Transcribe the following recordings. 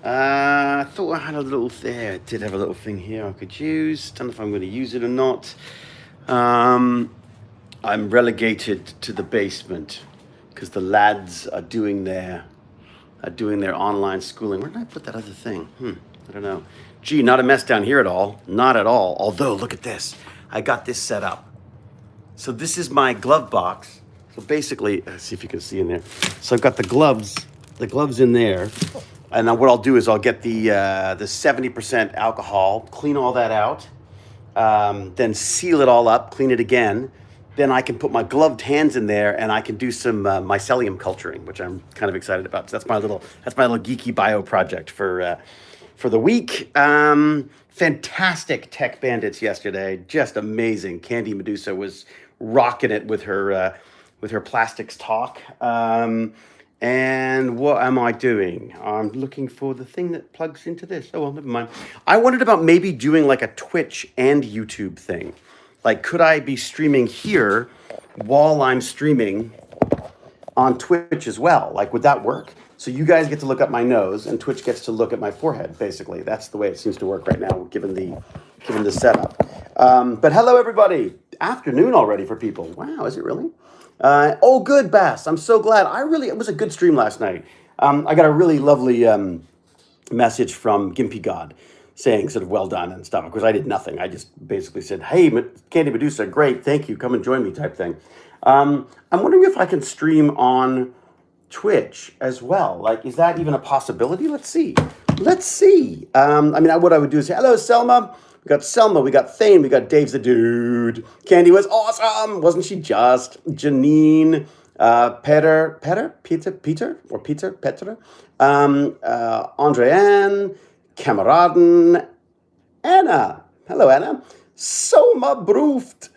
I thought I had a little there. I did have a little thing here I could use. Don't know if I'm going to use it or not. Um, I'm relegated to the basement because the lads are doing their online schooling. Where did I put that other thing? I don't know. Gee, not a mess down here at all. Not at all. Although, look at this. I got this set up. So this is my glove box. So basically, let's see if you can see in there. So I've got the gloves in there, and now what I'll do is I'll get the 70% alcohol, clean all that out, then seal it all up, clean it again. Then I can put my gloved hands in there, and I can do some mycelium culturing, which I'm kind of excited about. So that's my little geeky bio project for the week. Fantastic Tech Bandits yesterday, just amazing. Candy Medusa was rocking it with her plastics talk. And what am I doing? I'm looking for the thing that plugs into this. Oh well, never mind. I wondered about maybe doing like a Twitch and YouTube thing. Like, could I be streaming here while I'm streaming on Twitch as well? Like, would that work? So you guys get to look at my nose, and Twitch gets to look at my forehead. Basically, that's the way it seems to work right now, given the setup. But hello, everybody. Afternoon already for people. Wow, is it really? Oh, good, Bass. I'm so glad. It was a good stream last night. I got a really lovely message from Gimpy God saying sort of well done and stuff. Of course, I did nothing. I just basically said, hey, Candy Medusa, great, thank you, come and join me type thing. I'm wondering if I can stream on Twitch as well. Like, is that even a possibility? Let's see. What I would do is say, hello, Selma. We got Selma, we got Thane, we got Dave's the Dude. Candy was awesome, wasn't she just? Janine, Peter, Andreanne, Kameraden, Anna. Hello, Anna. Soma Brooft.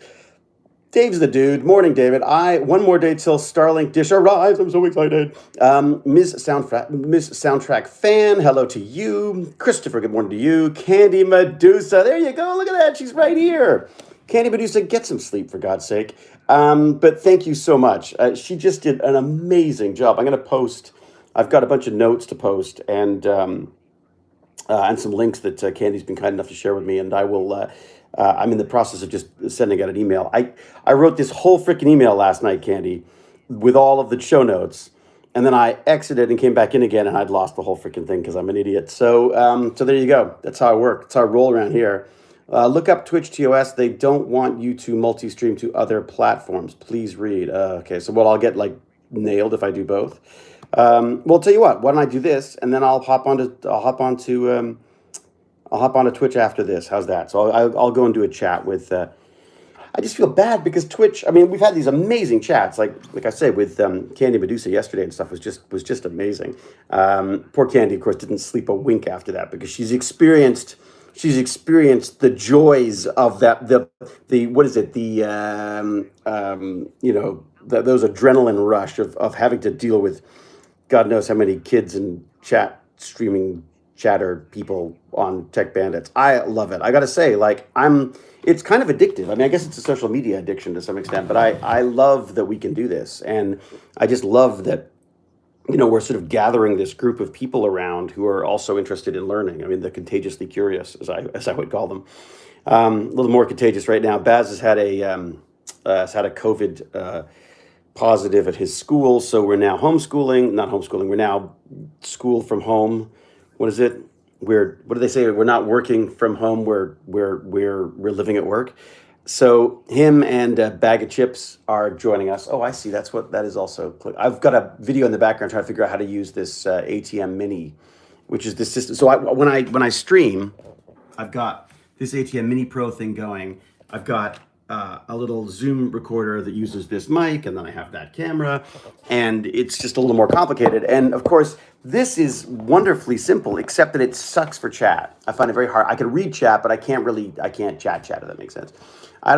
Dave's the Dude. Morning, David. One more day till Starlink dish arrives. I'm so excited. Ms. Soundtrack fan, hello to you. Christopher, good morning to you. Candy Medusa, there you go. Look at that. She's right here. Candy Medusa, get some sleep for God's sake. But thank you so much. She just did an amazing job. I'm going to post. I've got a bunch of notes to post and some links that Candy's been kind enough to share with me, and I will. I'm in the process of just sending out an email. I wrote this whole freaking email last night, Candy, with all of the show notes, and then I exited and came back in again, and I'd lost the whole freaking thing because I'm an idiot. So there you go. That's how I work. That's how I roll around here. Look up Twitch TOS. They don't want you to multi-stream to other platforms. Please read. Okay, so I'll get like nailed if I do both. Well, I'll tell you what. Why don't I do this, and then I'll hop onto Twitch after this. How's that? So I'll go and do a chat with. I just feel bad because Twitch. I mean, we've had these amazing chats, like I said, with Candy Medusa yesterday and stuff was just amazing. Poor Candy, of course, didn't sleep a wink after that because she's experienced the joys of that the what is it those adrenaline rush of having to deal with God knows how many kids and streaming chatter people on Tech Bandits. I love it. I gotta say, it's kind of addictive. I mean, I guess it's a social media addiction to some extent, but I love that we can do this. And I just love that, we're sort of gathering this group of people around who are also interested in learning. I mean, the contagiously curious, as I would call them. A little more contagious right now. Baz has had a COVID positive at his school, so we're now not homeschooling. We're now school from home. What is it? What do they say? We're not working from home. We're living at work. So him and Bag of Chips are joining us. Oh, I see. That's what that is also. I've got a video in the background trying to figure out how to use this ATM Mini, which is this system. So when I stream, I've got this ATM Mini Pro thing going. I've got a little Zoom recorder that uses this mic, and then I have that camera, and it's just a little more complicated. And of course, this is wonderfully simple, except that it sucks for chat. I find it very hard. I can read chat, but I can't chat, if that makes sense. I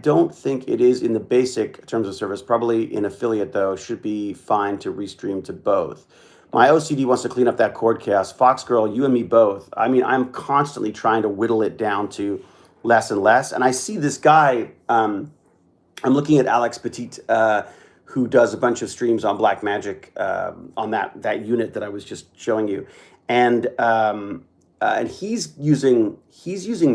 don't think it is in the basic terms of service. Probably in affiliate though, should be fine to restream to both. My OCD wants to clean up that cord chaos. Fox Girl, you and me both. I mean, I'm constantly trying to whittle it down to less and less. And I see this guy, I'm looking at Alex Petit, who does a bunch of streams on Black Magic on that unit that I was just showing you, and he's using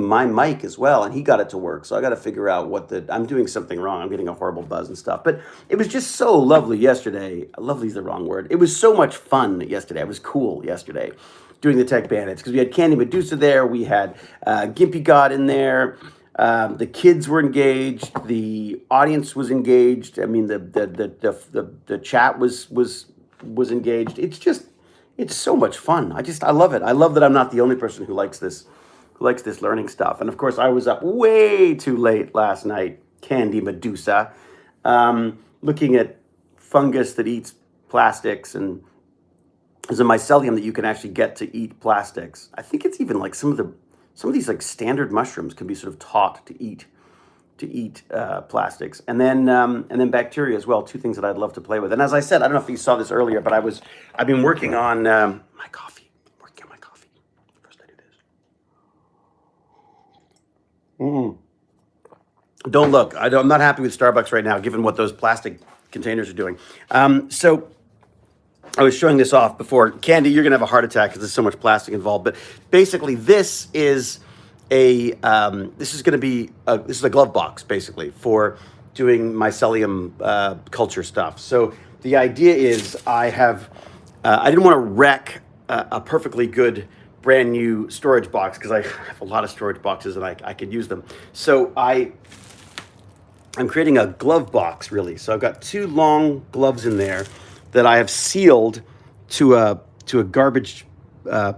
my mic as well, and he got it to work. So I got to figure out I'm doing something wrong. I'm getting a horrible buzz and stuff. But it was just so lovely yesterday. Lovely is the wrong word. It was so much fun yesterday. It was cool yesterday doing the Tech Bandits because we had Candy Medusa there. We had Gimpy God in there. The kids were engaged. The audience was engaged. I mean, the chat was engaged. It's so much fun. I love it. I love that I'm not the only person who likes this learning stuff. And of course, I was up way too late last night, Candy Medusa, looking at fungus that eats plastics, and there's a mycelium that you can actually get to eat plastics. I think it's even like some of these like standard mushrooms can be sort of taught to eat plastics, and then bacteria as well. Two things that I'd love to play with. And as I said, I don't know if you saw this earlier, but I've been working on my coffee. I'm working on my coffee. First I do this. Don't look. I'm not happy with Starbucks right now, given what those plastic containers are doing. So I was showing this off before. Candy, you're gonna have a heart attack because there's so much plastic involved. But basically, this is a glove box basically for doing mycelium culture stuff. So the idea is I didn't want to wreck a perfectly good brand new storage box because I have a lot of storage boxes and I could use them. So I'm creating a glove box really. So I've got two long gloves in there that I have sealed to a garbage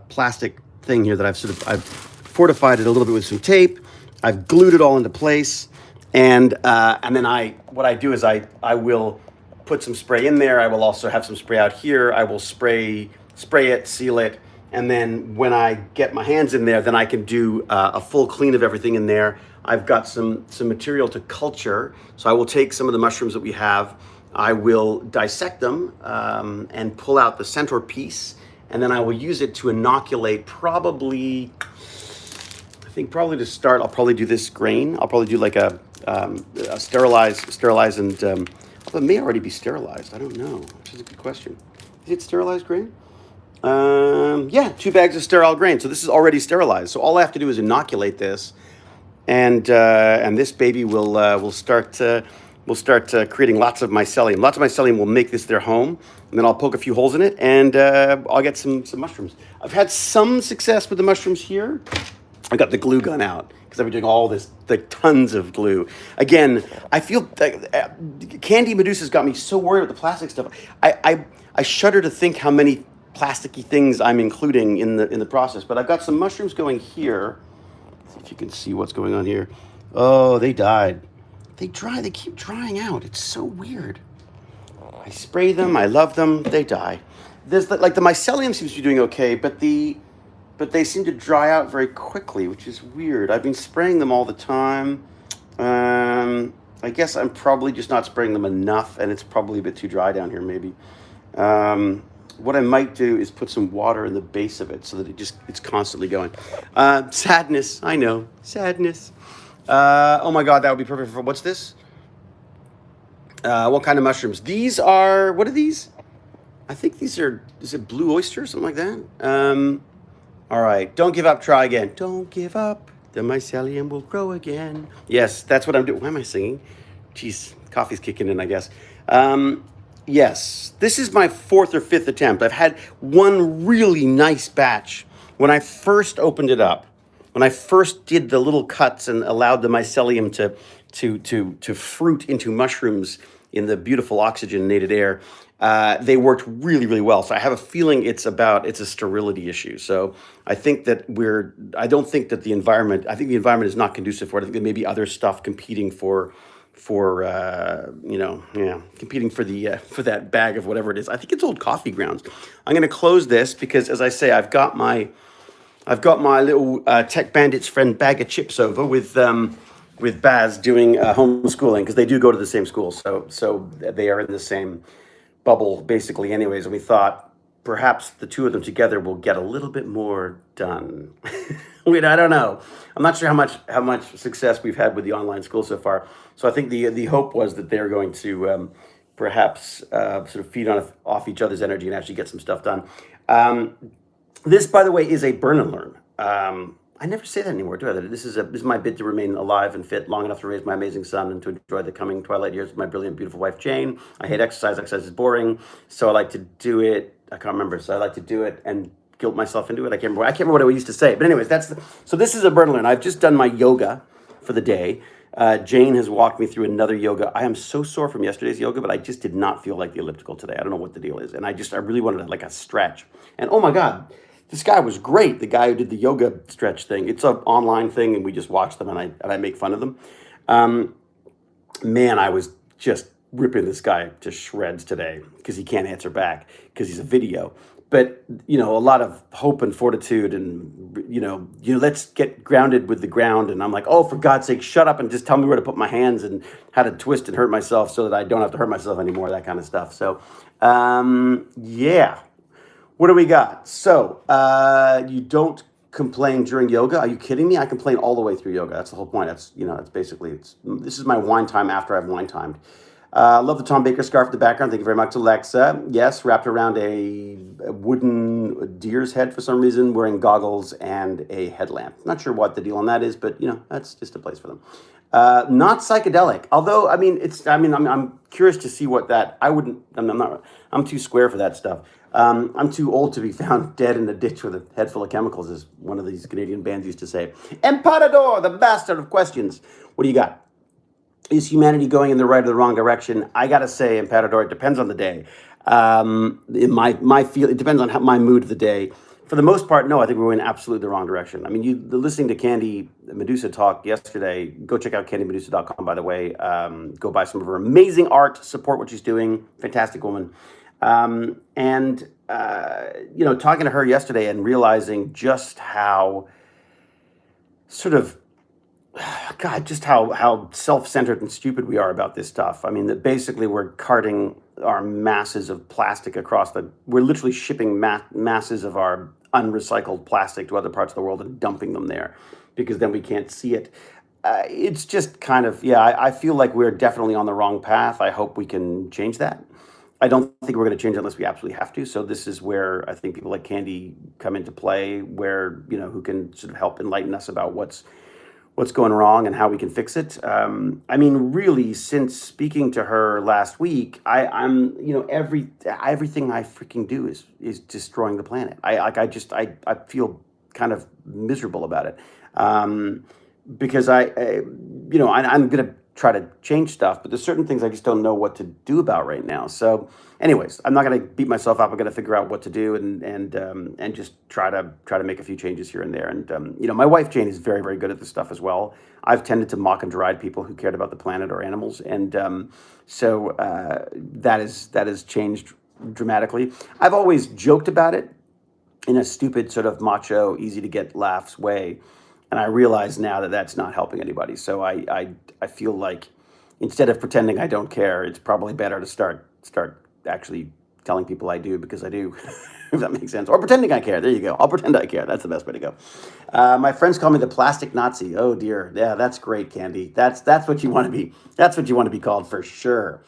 plastic thing here that I've fortified it a little bit with some tape. I've glued it all into place, and then what I do is I will put some spray in there. I will also have some spray out here. I will spray it, seal it, and then when I get my hands in there, then I can do a full clean of everything in there. I've got some material to culture, so I will take some of the mushrooms that we have. I will dissect them and pull out the centerpiece, and then I will use it to inoculate probably to start, I'll probably do this grain. I'll probably do like a sterilize and, although it may already be sterilized. I don't know, which is a good question. Is it sterilized grain? Yeah, 2 bags of sterile grain. So this is already sterilized. So all I have to do is inoculate this, and this baby will start creating lots of mycelium. Lots of mycelium will make this their home, and then I'll poke a few holes in it, and I'll get some mushrooms. I've had some success with the mushrooms here. I got the glue gun out because I've been doing all this, like tons of glue. Again, I feel Candy Medusa's got me so worried about the plastic stuff. I shudder to think how many plasticky things I'm including in the process. But I've got some mushrooms going here. Let's see if you can see what's going on here. Oh, they died. They keep drying out. It's so weird. I spray them. I love them. They die. There's the mycelium seems to be doing okay, but they seem to dry out very quickly, which is weird. I've been spraying them all the time. I guess I'm probably just not spraying them enough, and it's probably a bit too dry down here, maybe. What I might do is put some water in the base of it so that it's constantly going. Sadness, I know, sadness. Oh my God, that would be perfect for, what's this? What kind of mushrooms? These are, what are these? I think these are, is it blue oyster or something like that? All right, don't give up, try again. Don't give up, the mycelium will grow again. Yes, that's what I'm doing. Why am I singing? Jeez, coffee's kicking in, I guess. Yes, this is my 4th or 5th attempt. I've had one really nice batch. When I first opened it up, when I first did the little cuts and allowed the mycelium to fruit into mushrooms in the beautiful oxygenated air, they worked really, really well. So I have a feeling it's a sterility issue. So I think that I don't think that the environment is not conducive for it. I think there may be other stuff competing competing for that bag of whatever it is. I think it's old coffee grounds. I'm going to close this because, as I say, I've got my little Tech Bandits friend bag of chips over with Baz doing homeschooling because they do go to the same school. So they are in the same bubble basically anyways, and we thought perhaps the two of them together will get a little bit more done. I don't know. I'm not sure how much success we've had with the online school so far. So I think the hope was that they're going to perhaps sort of feed off each other's energy and actually get some stuff done. Um, this, by the way, is a burn and learn. I never say that anymore, do I? This is my bid to remain alive and fit long enough to raise my amazing son and to enjoy the coming twilight years with my brilliant, beautiful wife, Jane. I hate exercise. Exercise is boring, so I like to do it. I can't remember. So I like to do it and guilt myself into it. I can't remember what I used to say. But anyways, so this is a burn and learn. I've just done my yoga for the day. Jane has walked me through another yoga. I am so sore from yesterday's yoga, but I just did not feel like the elliptical today. I don't know what the deal is. And I really wanted like a stretch. And oh my God, this guy was great. The guy who did the yoga stretch thing. It's an online thing, and we just watch them, and I make fun of them. Man, I was just ripping this guy to shreds today because he can't answer back because he's a video. But a lot of hope and fortitude, and let's get grounded with the ground. And I'm like, oh, for God's sake, shut up and just tell me where to put my hands and how to twist and hurt myself so that I don't have to hurt myself anymore. That kind of stuff. So, yeah. What do we got? So, you don't complain during yoga? Are you kidding me? I complain all the way through yoga. That's the whole point. That's basically this is my wine time after I've wine timed. Love the Tom Baker scarf in the background. Thank you very much, Alexa. Yes, wrapped around a wooden deer's head for some reason, wearing goggles and a headlamp. Not sure what the deal on that is, but that's just a place for them. Not psychedelic, although I'm curious to see what that. I'm too square for that stuff. I'm too old to be found dead in a ditch with a head full of chemicals, as one of these Canadian bands used to say. Emperador, the bastard of questions. What do you got? Is humanity going in the right or the wrong direction? I gotta say, Emperador, it depends on the day. It depends on my mood of the day. For the most part, no, I think we're in absolutely the wrong direction. I mean, listening to Candy Medusa talk yesterday, go check out candymedusa.com, by the way. Go buy some of her amazing art, support what she's doing. Fantastic woman. Talking to her yesterday and realizing just how just how self-centered and stupid we are about this stuff. I mean, that basically we're carting our masses of plastic we're literally shipping masses of our unrecycled plastic to other parts of the world and dumping them there because then we can't see it. It's just kind of, I feel like we're definitely on the wrong path. I hope we can change that. I don't think we're going to change it unless we absolutely have to. So this is where I think people like Candy come into play, where, who can sort of help enlighten us about what's going wrong and how we can fix it. Really, since speaking to her last week, I'm everything I freaking do is destroying the planet. I feel kind of miserable about it, because I'm gonna try to change stuff, but there's certain things I just don't know what to do about right now. So, anyways, I'm not gonna beat myself up. I'm gonna figure out what to do and just try to make a few changes here and there. And my wife Jane is very, very good at this stuff as well. I've tended to mock and deride people who cared about the planet or animals, and so that has changed dramatically. I've always joked about it in a stupid sort of macho, easy to get laughs way. And I realize now that that's not helping anybody. So I feel like instead of pretending I don't care, it's probably better to start actually telling people I do, because I do, if that makes sense. Or pretending I care. There you go. I'll pretend I care. That's the best way to go. My friends call me the plastic Nazi. Oh dear. Yeah, that's great, Candy. That's what you want to be. That's what you want to be called for sure.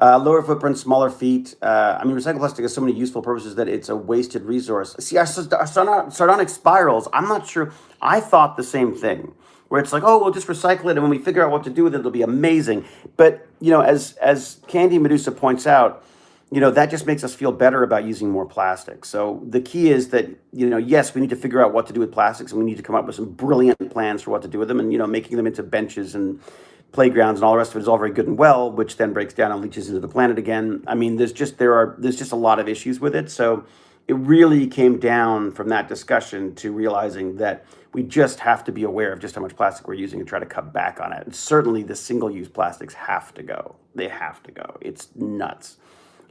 Lower footprint, smaller feet. Recycled plastic has so many useful purposes that it's a wasted resource. See, our sardonic spirals, I'm not sure. I thought the same thing, where it's like, oh, we'll just recycle it, and when we figure out what to do with it, it'll be amazing. But, as Candy Medusa points out, that just makes us feel better about using more plastic. So the key is that, yes, we need to figure out what to do with plastics, and we need to come up with some brilliant plans for what to do with them, and, making them into benches and playgrounds and all the rest of it is all very good and well, which then breaks down and leaches into the planet again. I mean, there's just a lot of issues with it. So it really came down from that discussion to realizing that we just have to be aware of just how much plastic we're using and try to cut back on it. And certainly the single-use plastics have to go. They have to go. It's nuts.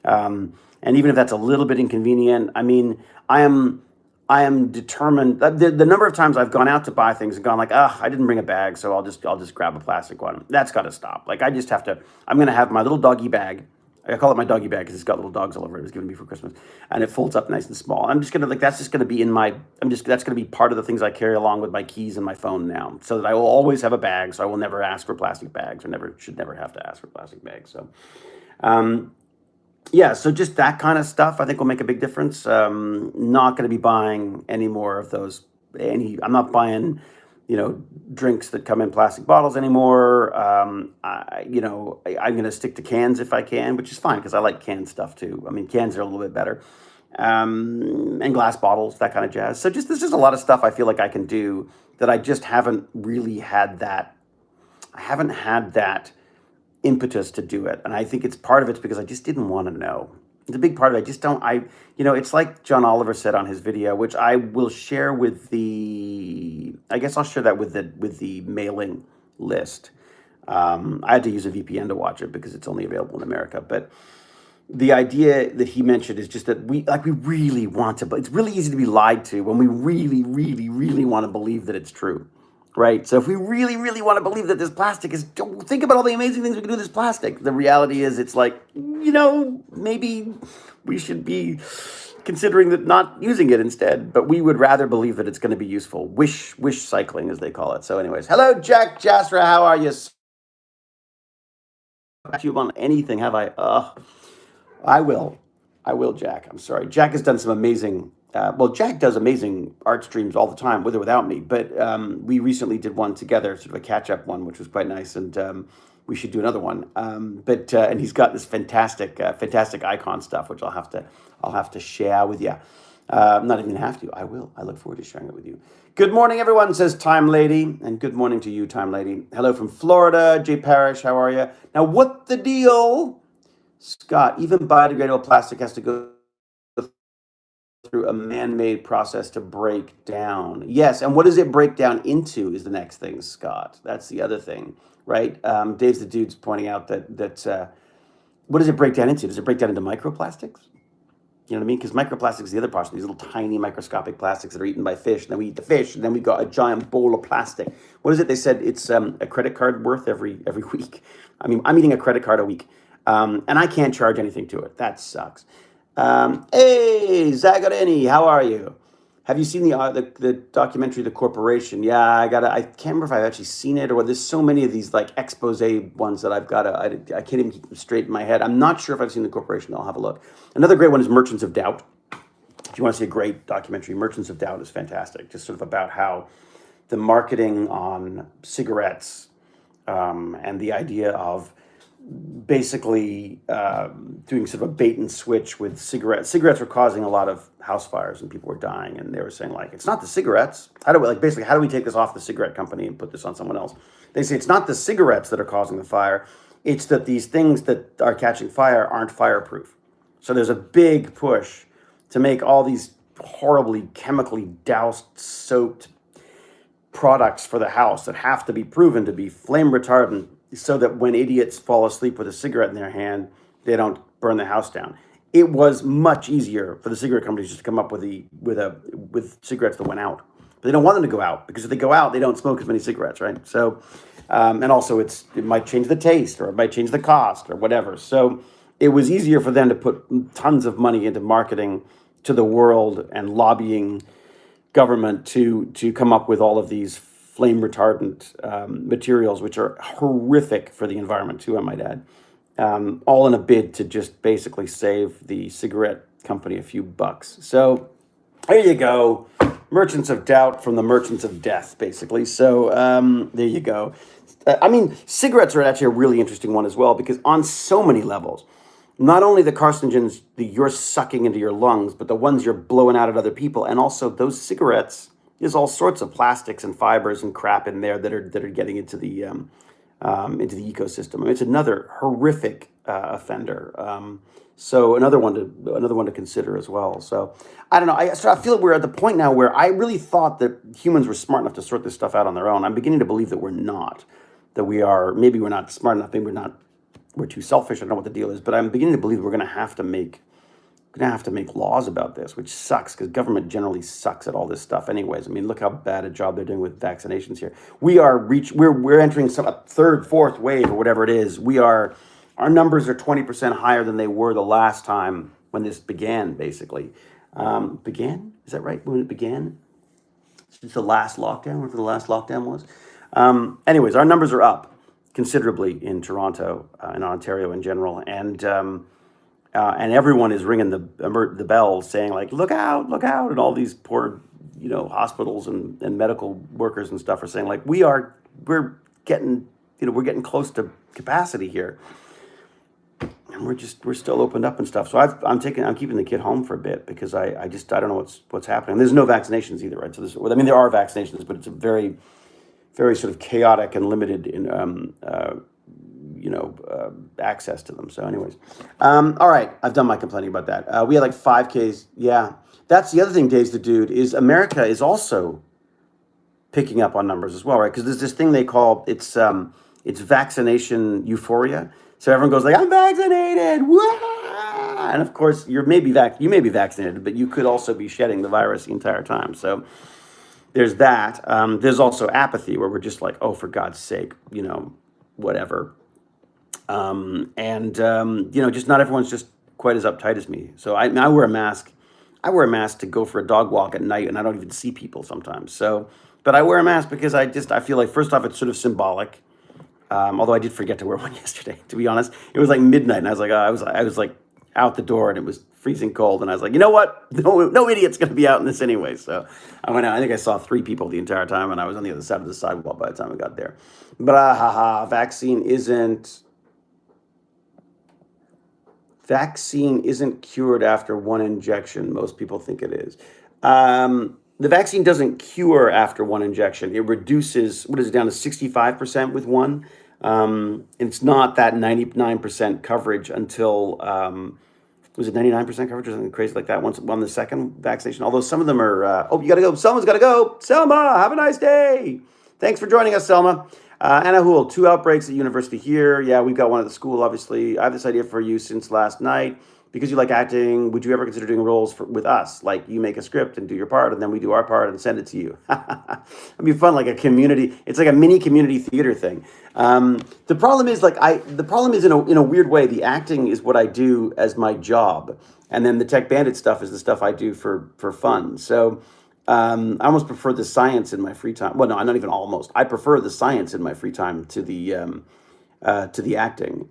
And even if that's a little bit inconvenient, I am determined. The number of times I've gone out to buy things and gone like, I didn't bring a bag, so I'll just grab a plastic one. That's got to stop. Like, I just have to. I'm going to have my little doggy bag. I call it my doggy bag because it's got little dogs all over it. It was given me for Christmas, and it folds up nice and small. I'm just gonna that's just gonna be in my. That's gonna be part of the things I carry along with my keys and my phone now, so that I will always have a bag. So I will never ask for plastic bags, or should never have to ask for plastic bags. So. yeah, so just that kind of stuff I think will make a big difference. Not going to be buying any more of those. I'm not buying, drinks that come in plastic bottles anymore. I'm going to stick to cans if I can, which is fine because I like canned stuff too. I mean, cans are a little bit better. And glass bottles, that kind of jazz. So just there's just a lot of stuff I feel like I can do that I just haven't really had that. I haven't had that impetus to do it. And I think it's part of it's because I just didn't want to know. It's a big part of it. I just don't, it's like John Oliver said on his video, which I will share I guess I'll share that with the mailing list. I had to use a VPN to watch it because it's only available in America. But the idea that he mentioned is just that we really want to, but it's really easy to be lied to when we really, really, really want to believe that it's true. Right. So if we really, really want to believe that this plastic is, don't think about all the amazing things we can do with this plastic. The reality is it's like, maybe we should be considering that not using it instead, but we would rather believe that it's going to be useful. Wish cycling, as they call it. So anyways, hello, Jack Jasra. How are you? You on anything, have I? I will, Jack. I'm sorry. Jack has done some amazing. Jack does amazing art streams all the time, with or without me. But we recently did one together, sort of a catch-up one, which was quite nice, and we should do another one. And he's got this fantastic icon stuff, which I'll have to share with you. Not even have to. I will. I look forward to sharing it with you. Good morning, everyone, says Time Lady, and good morning to you, Time Lady. Hello from Florida, Jay Parrish. How are you? Now, what the deal? Scott, even biodegradable plastic has to go through a man-made process to break down. Yes, and what does it break down into is the next thing, Scott. That's the other thing, right? Dave's the dude's pointing out that what does it break down into? Does it break down into microplastics? You know what I mean? Because microplastics is the other part. These little tiny microscopic plastics that are eaten by fish. And then we eat the fish, and then we got a giant bowl of plastic. What is it? They said it's a credit card worth every week. I mean, I'm eating a credit card a week. And I can't charge anything to it. That sucks. Hey, Zagarini, how are you? Have you seen the documentary, The Corporation? Yeah, I can't remember if I've actually seen it, or there's so many of these like expose ones that I can't even keep them straight in my head. I'm not sure if I've seen The Corporation. I'll have a look. Another great one is Merchants of Doubt. If you want to see a great documentary, Merchants of Doubt is fantastic. Just sort of about how the marketing on cigarettes and the idea of basically doing sort of a bait and switch with cigarettes. Cigarettes were causing a lot of house fires and people were dying, and they were saying like, it's not the cigarettes. How do we take this off the cigarette company and put this on someone else? They say it's not the cigarettes that are causing the fire. It's that these things that are catching fire aren't fireproof. So there's a big push to make all these horribly chemically doused, soaked products for the house that have to be proven to be flame retardant, so that when idiots fall asleep with a cigarette in their hand, they don't burn the house down. It was much easier for the cigarette companies just to come up with cigarettes that went out. But they don't want them to go out, because if they go out, they don't smoke as many cigarettes, right? So, and also it might change the taste, or it might change the cost, or whatever. So it was easier for them to put tons of money into marketing to the world and lobbying government to come up with all of these flame retardant materials, which are horrific for the environment too, I might add, all in a bid to just basically save the cigarette company a few bucks. So there you go. Merchants of Doubt from the Merchants of Death, basically. So there you go. I mean, cigarettes are actually a really interesting one as well, because on so many levels, not only the carcinogens that you're sucking into your lungs, but the ones you're blowing out at other people, and also those cigarettes, there's all sorts of plastics and fibers and crap in there that are getting into the ecosystem. I mean, it's another horrific offender. So another one to consider as well. So I don't know. I feel like we're at the point now where I really thought that humans were smart enough to sort this stuff out on their own. I'm beginning to believe that we're not. That maybe we're not smart enough. Maybe we're too selfish. I don't know what the deal is, but I'm beginning to believe we're going to have to make laws about this, which sucks, because government generally sucks at all this stuff anyways. I mean, look how bad a job they're doing with vaccinations here. We're entering a third, fourth wave, or whatever it is. Our numbers are 20% higher than they were the last time when this began, basically. Began? Is that right? When it began? Since the last lockdown, whatever the last lockdown was. Anyways, our numbers are up considerably in Toronto and Ontario in general. And and everyone is ringing the bell, saying like, look out, and all these poor, hospitals and medical workers and stuff are saying like, we're getting, we're getting close to capacity here, and we're still opened up and stuff. So I'm keeping the kid home for a bit because I don't know what's happening. There's no vaccinations either, right? So there are vaccinations, but it's a very, very sort of chaotic and limited in access to them. So anyways, all right, I've done my complaining about that. We had like 5Ks. Yeah, that's the other thing, Dave's the dude, is America is also picking up on numbers as well, right? Because there's this thing they call it's vaccination euphoria. So everyone goes like, I'm vaccinated, wah! And of course you may be vaccinated, but you could also be shedding the virus the entire time. So there's that. There's also apathy, where we're just like, oh, for God's sake, whatever. Just not everyone's just quite as uptight as me. So I wear a mask. I wear a mask to go for a dog walk at night, and I don't even see people sometimes. So, but I wear a mask because I feel like, first off, it's sort of symbolic. Although I did forget to wear one yesterday, to be honest. It was like midnight, and I was like, I was like out the door, and it was freezing cold, and I was like, you know what? No idiot's going to be out in this anyway. So I went out. I think I saw 3 people the entire time, and I was on the other side of the sidewalk by the time I got there. But vaccine isn't cured after one injection. Most people think it is. The vaccine doesn't cure after one injection. It reduces, what is it, down to 65% with one. It's not that 99% coverage until, was it 99% coverage or something crazy like that once on the second vaccination? Although some of them are, you got to go. Selma's got to go. Selma, have a nice day. Thanks for joining us, Selma. Anna Hool, 2 outbreaks at university here. Yeah, we've got one at the school, obviously. I have this idea for you since last night. Because you like acting, would you ever consider doing roles with us? Like, you make a script and do your part, and then we do our part and send it to you. It'd be fun, like a community. It's like a mini community theater thing. The problem is, in a weird way, the acting is what I do as my job, and then the Tech Bandit stuff is the stuff I do for fun. So I almost prefer the science in my free time. Well, no, not even almost. I prefer the science in my free time to the acting.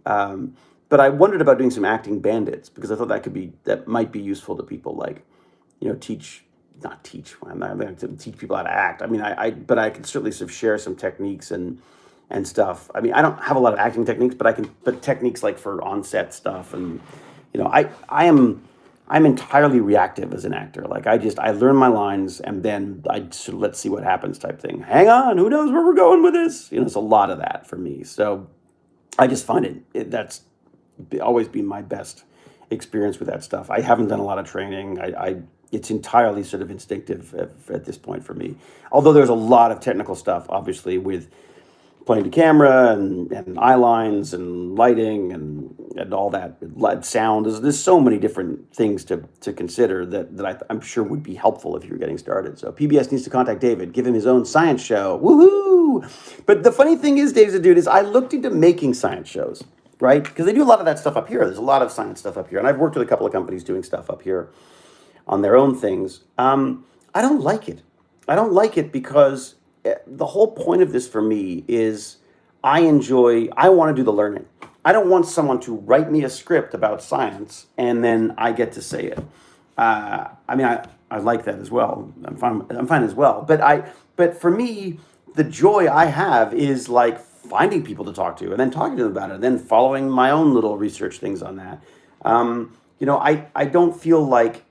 But I wondered about doing some acting bandits because I thought that might be useful to people, like, I'm not going to teach people how to act. I mean, but I could certainly sort of share some techniques and stuff. I mean, I don't have a lot of acting techniques, but techniques like for on-set stuff. And, I'm entirely reactive as an actor. Like, I learn my lines and then let's see what happens type thing. Hang on, who knows where we're going with this? It's a lot of that for me. So I just find that's always been my best experience with that stuff. I haven't done a lot of training. It's entirely sort of instinctive at this point for me. Although there's a lot of technical stuff, obviously, with playing to camera and eye lines and lighting and all that, sound. There's so many different things to consider that I'm sure would be helpful if you're getting started. So PBS needs to contact David, give him his own science show. Woohoo! But the funny thing is, Dave's a dude, is I looked into making science shows. Right? Because they do a lot of that stuff up here. There's a lot of science stuff up here. And I've worked with a couple of companies doing stuff up here on their own things. I don't like it. I don't like it because the whole point of this for me is I want to do the learning. I don't want someone to write me a script about science and then I get to say it. I like that as well. I'm fine as well. But for me, the joy I have is like finding people to talk to and then talking to them about it and then following my own little research things on that. I don't feel like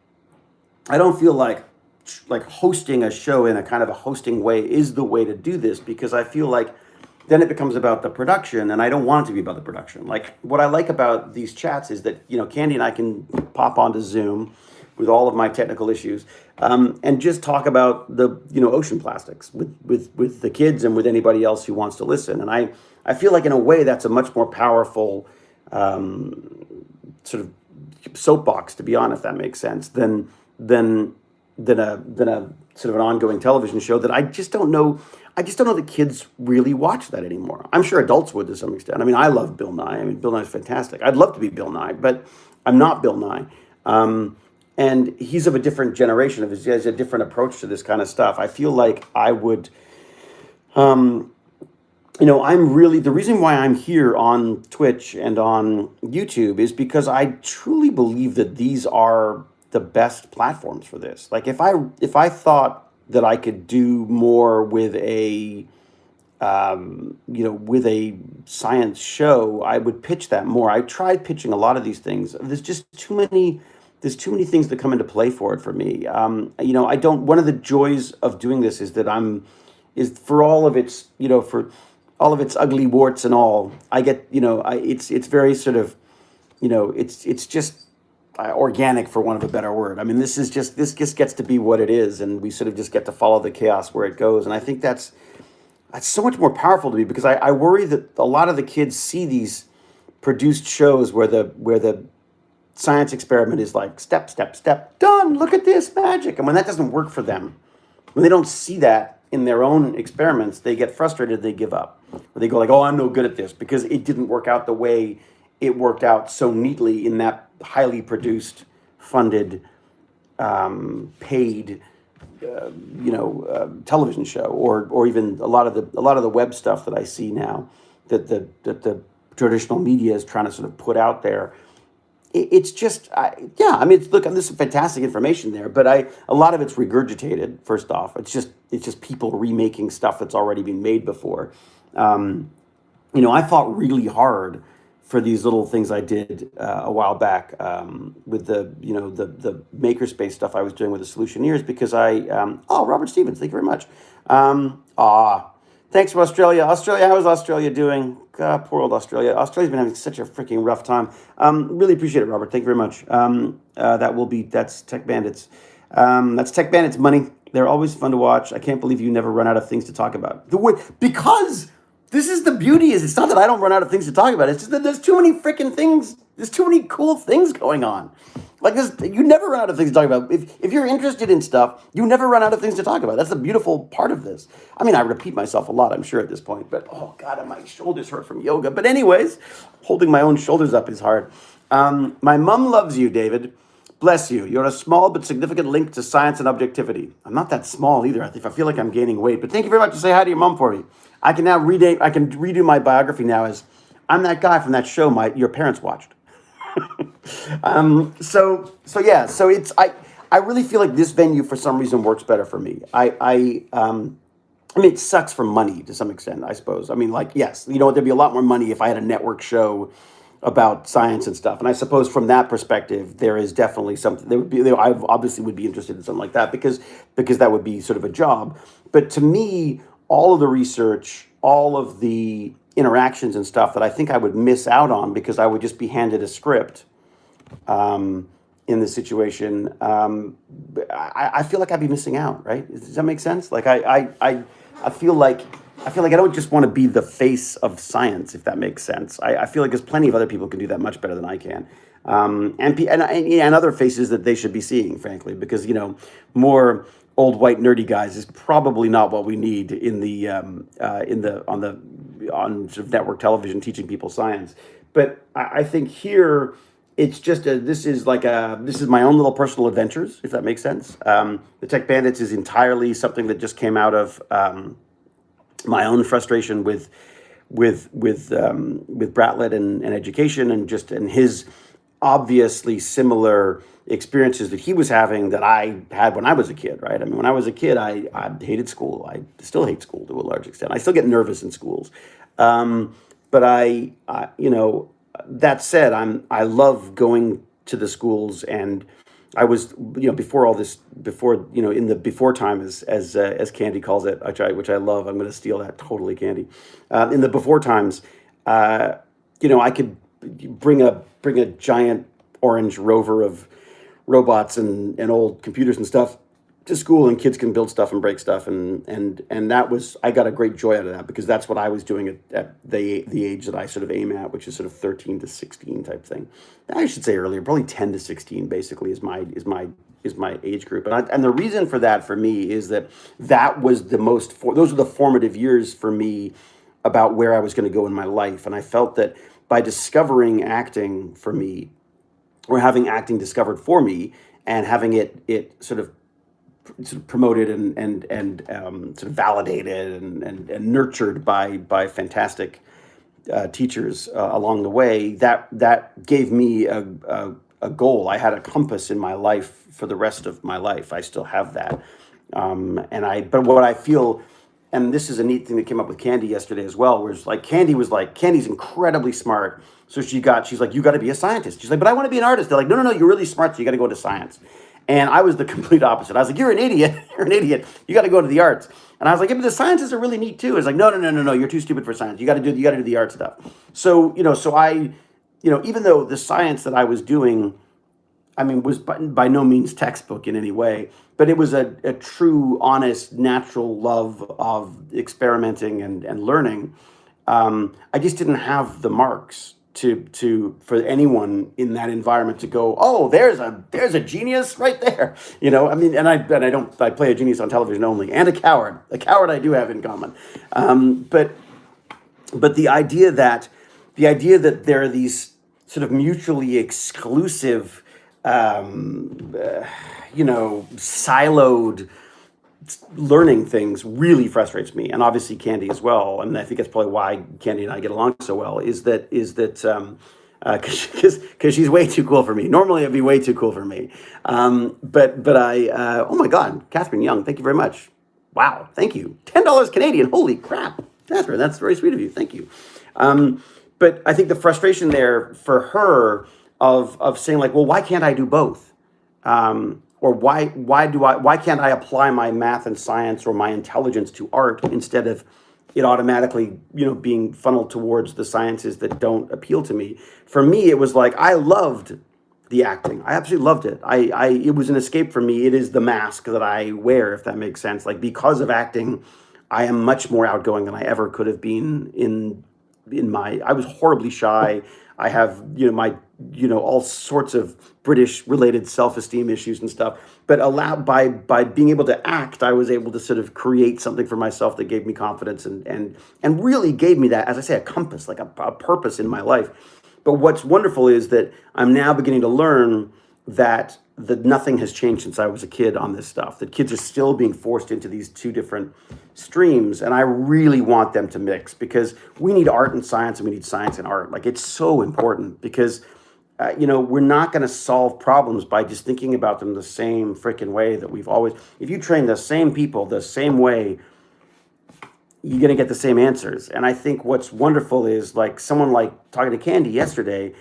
hosting a show in a kind of a hosting way is the way to do this, because I feel like then it becomes about the production, and I don't want it to be about the production. Like, what I like about these chats is that, Candy and I can pop onto Zoom with all of my technical issues, and just talk about the ocean plastics with the kids and with anybody else who wants to listen. And I feel like in a way that's a much more powerful sort of soapbox, to be honest, if that makes sense, than a sort of an ongoing television show that I just don't know that kids really watch that anymore. I'm sure adults would to some extent. I mean, I love Bill Nye. I mean, Bill Nye's fantastic. I'd love to be Bill Nye, but I'm not Bill Nye. And he's of a different generation. He has a different approach to this kind of stuff. I feel like I would I'm really the reason why I'm here on Twitch and on YouTube is because I truly believe that these are the best platforms for this. Like if I thought that I could do more with with a science show, I would pitch that more. I tried pitching a lot of these things. There's just too many. There's too many things that come into play for it for me. I don't. One of the joys of doing this is that is for all of its, for all of its ugly warts and all. I get, it's very sort of, it's just organic, for want of a better word. I mean, this just gets to be what it is, and we sort of just get to follow the chaos where it goes. And I think that's so much more powerful to me, because I worry that a lot of the kids see these produced shows where the science experiment is like step, step, step, done. Look at this magic. And when that doesn't work for them, when they don't see that in their own experiments, they get frustrated. They give up. Or they go like, "Oh, I'm no good at this," because it didn't work out the way it worked out so neatly in that highly produced, funded, paid television show, or even a lot of the web stuff that I see now that the traditional media is trying to sort of put out there. It's just, yeah. I mean, look, this is fantastic information there, but a lot of it's regurgitated. First off, it's just people remaking stuff that's already been made before. Um, I fought really hard for these little things I did a while back, with the makerspace stuff I was doing with the Solutioneers, because Robert Stevens, thank you very much. Um, ah, Thanks from Australia. Australia, how is Australia doing? God, poor old Australia. Australia's been having such a freaking rough time. Really appreciate it, Robert. Thank you very much. That's Tech Bandits. That's Tech Bandits money. They're always fun to watch. I can't believe you never run out of things to talk about. Because this is the beauty. Is it's not that I don't run out of things to talk about. It's just that there's too many freaking things. There's too many cool things going on. Like this, you never run out of things to talk about. If you're interested in stuff, you never run out of things to talk about. That's the beautiful part of this. I mean, I repeat myself a lot, I'm sure, at this point, but oh God, my shoulders hurt from yoga. But anyways, holding my own shoulders up is hard. My mom loves you, David. Bless you. You're a small but significant link to science and objectivity. I'm not that small either. I feel like I'm gaining weight. But thank you very much to say hi to your mom for me. I can redo my biography now as I'm that guy from that show your parents watched. So it's I really feel like this venue for some reason works better for me. I mean, it sucks for money to some extent, I suppose. I mean, like, yes, there'd be a lot more money if I had a network show about science and stuff. And I suppose from that perspective, there is definitely something. I obviously would be interested in something like that, because that would be sort of a job. But to me, all of the research, all of the interactions and stuff that I think I would miss out on because I would just be handed a script, in this situation, I feel like I'd be missing out, right? Does that make sense? Like I feel like I don't just want to be the face of science, if that makes sense. I feel like there's plenty of other people who can do that much better than I can, and other faces that they should be seeing, frankly, because more old white nerdy guys is probably not what we need on sort of network television teaching people science. But I think here it's just this is my own little personal adventures, if that makes sense. The Tech Bandits is entirely something that just came out of my own frustration with Bratlett and education, and his obviously similar experiences that he was having that I had when I was a kid, right? I mean, when I was a kid, I hated school. I still hate school to a large extent. I still get nervous in schools. But that said, I love going to the schools, and I was, before all this, in the before time, as Candy calls it, which I love. I'm going to steal that totally, Candy. In the before times, I could bring a giant orange rover of robots and old computers and stuff to school, and kids can build stuff and break stuff, and that was, I got a great joy out of that, because that's what I was doing at the age that I sort of aim at, which is sort of 13 to 16 type thing. I should say earlier, probably 10 to 16 basically is my age group, and the reason for that for me is that was those were the formative years for me about where I was going to go in my life, and I felt that by discovering acting for me, or having acting discovered for me, and having it sort of sort of promoted and sort of validated and nurtured by fantastic teachers along the way, that gave me a goal. I had a compass in my life for the rest of my life. I still have that. But what I feel, and this is a neat thing that came up with Candy yesterday as well, was like Candy's incredibly smart. So she's like, you got to be a scientist. She's like, but I want to be an artist. They're like, no, you're really smart. So you got to go into science. And I was the complete opposite. I was like, you're an idiot. You're an idiot. You got to go into the arts. And I was like, yeah, but the sciences are really neat too. It's like, no. You're too stupid for science. You got to do the art stuff. So, even though the science that I was doing, I mean, was by no means textbook in any way, but it was a true, honest, natural love of experimenting and learning. I just didn't have the marks for anyone in that environment to go, oh, there's a genius right there. I mean, I play a genius on television only, and a coward. A coward I do have in common. But the idea that there are these sort of mutually exclusive, siloed learning things really frustrates me, and obviously Candy as well. And I think that's probably why Candy and I get along so well. Is that because she's way too cool for me. Normally it'd be way too cool for me. But I oh my God, Catherine Young, thank you very much. Wow, thank you. $10 Canadian. Holy crap, Catherine, that's very sweet of you. Thank you. But I think the frustration there for her of saying like, well, why can't I do both? Or why can't I apply my math and science or my intelligence to art instead of it automatically, being funneled towards the sciences that don't appeal to me? For me, it was like, I loved the acting. I absolutely loved it. It was an escape for me. It is the mask that I wear, if that makes sense. Like, because of acting, I am much more outgoing than I ever could have been I was horribly shy. I have, all sorts of British related self-esteem issues and stuff, but by being able to act, I was able to sort of create something for myself that gave me confidence and really gave me that, as I say, a compass, like a purpose in my life. But what's wonderful is that I'm now beginning to learn that nothing has changed since I was a kid on this stuff, that kids are still being forced into these two different streams. And I really want them to mix, because we need art and science, and we need science and art. Like, it's so important, because, we're not going to solve problems by just thinking about them the same freaking way that we've always, if you train the same people the same way, you're going to get the same answers. And I think what's wonderful is, like, someone like talking to Candy yesterday,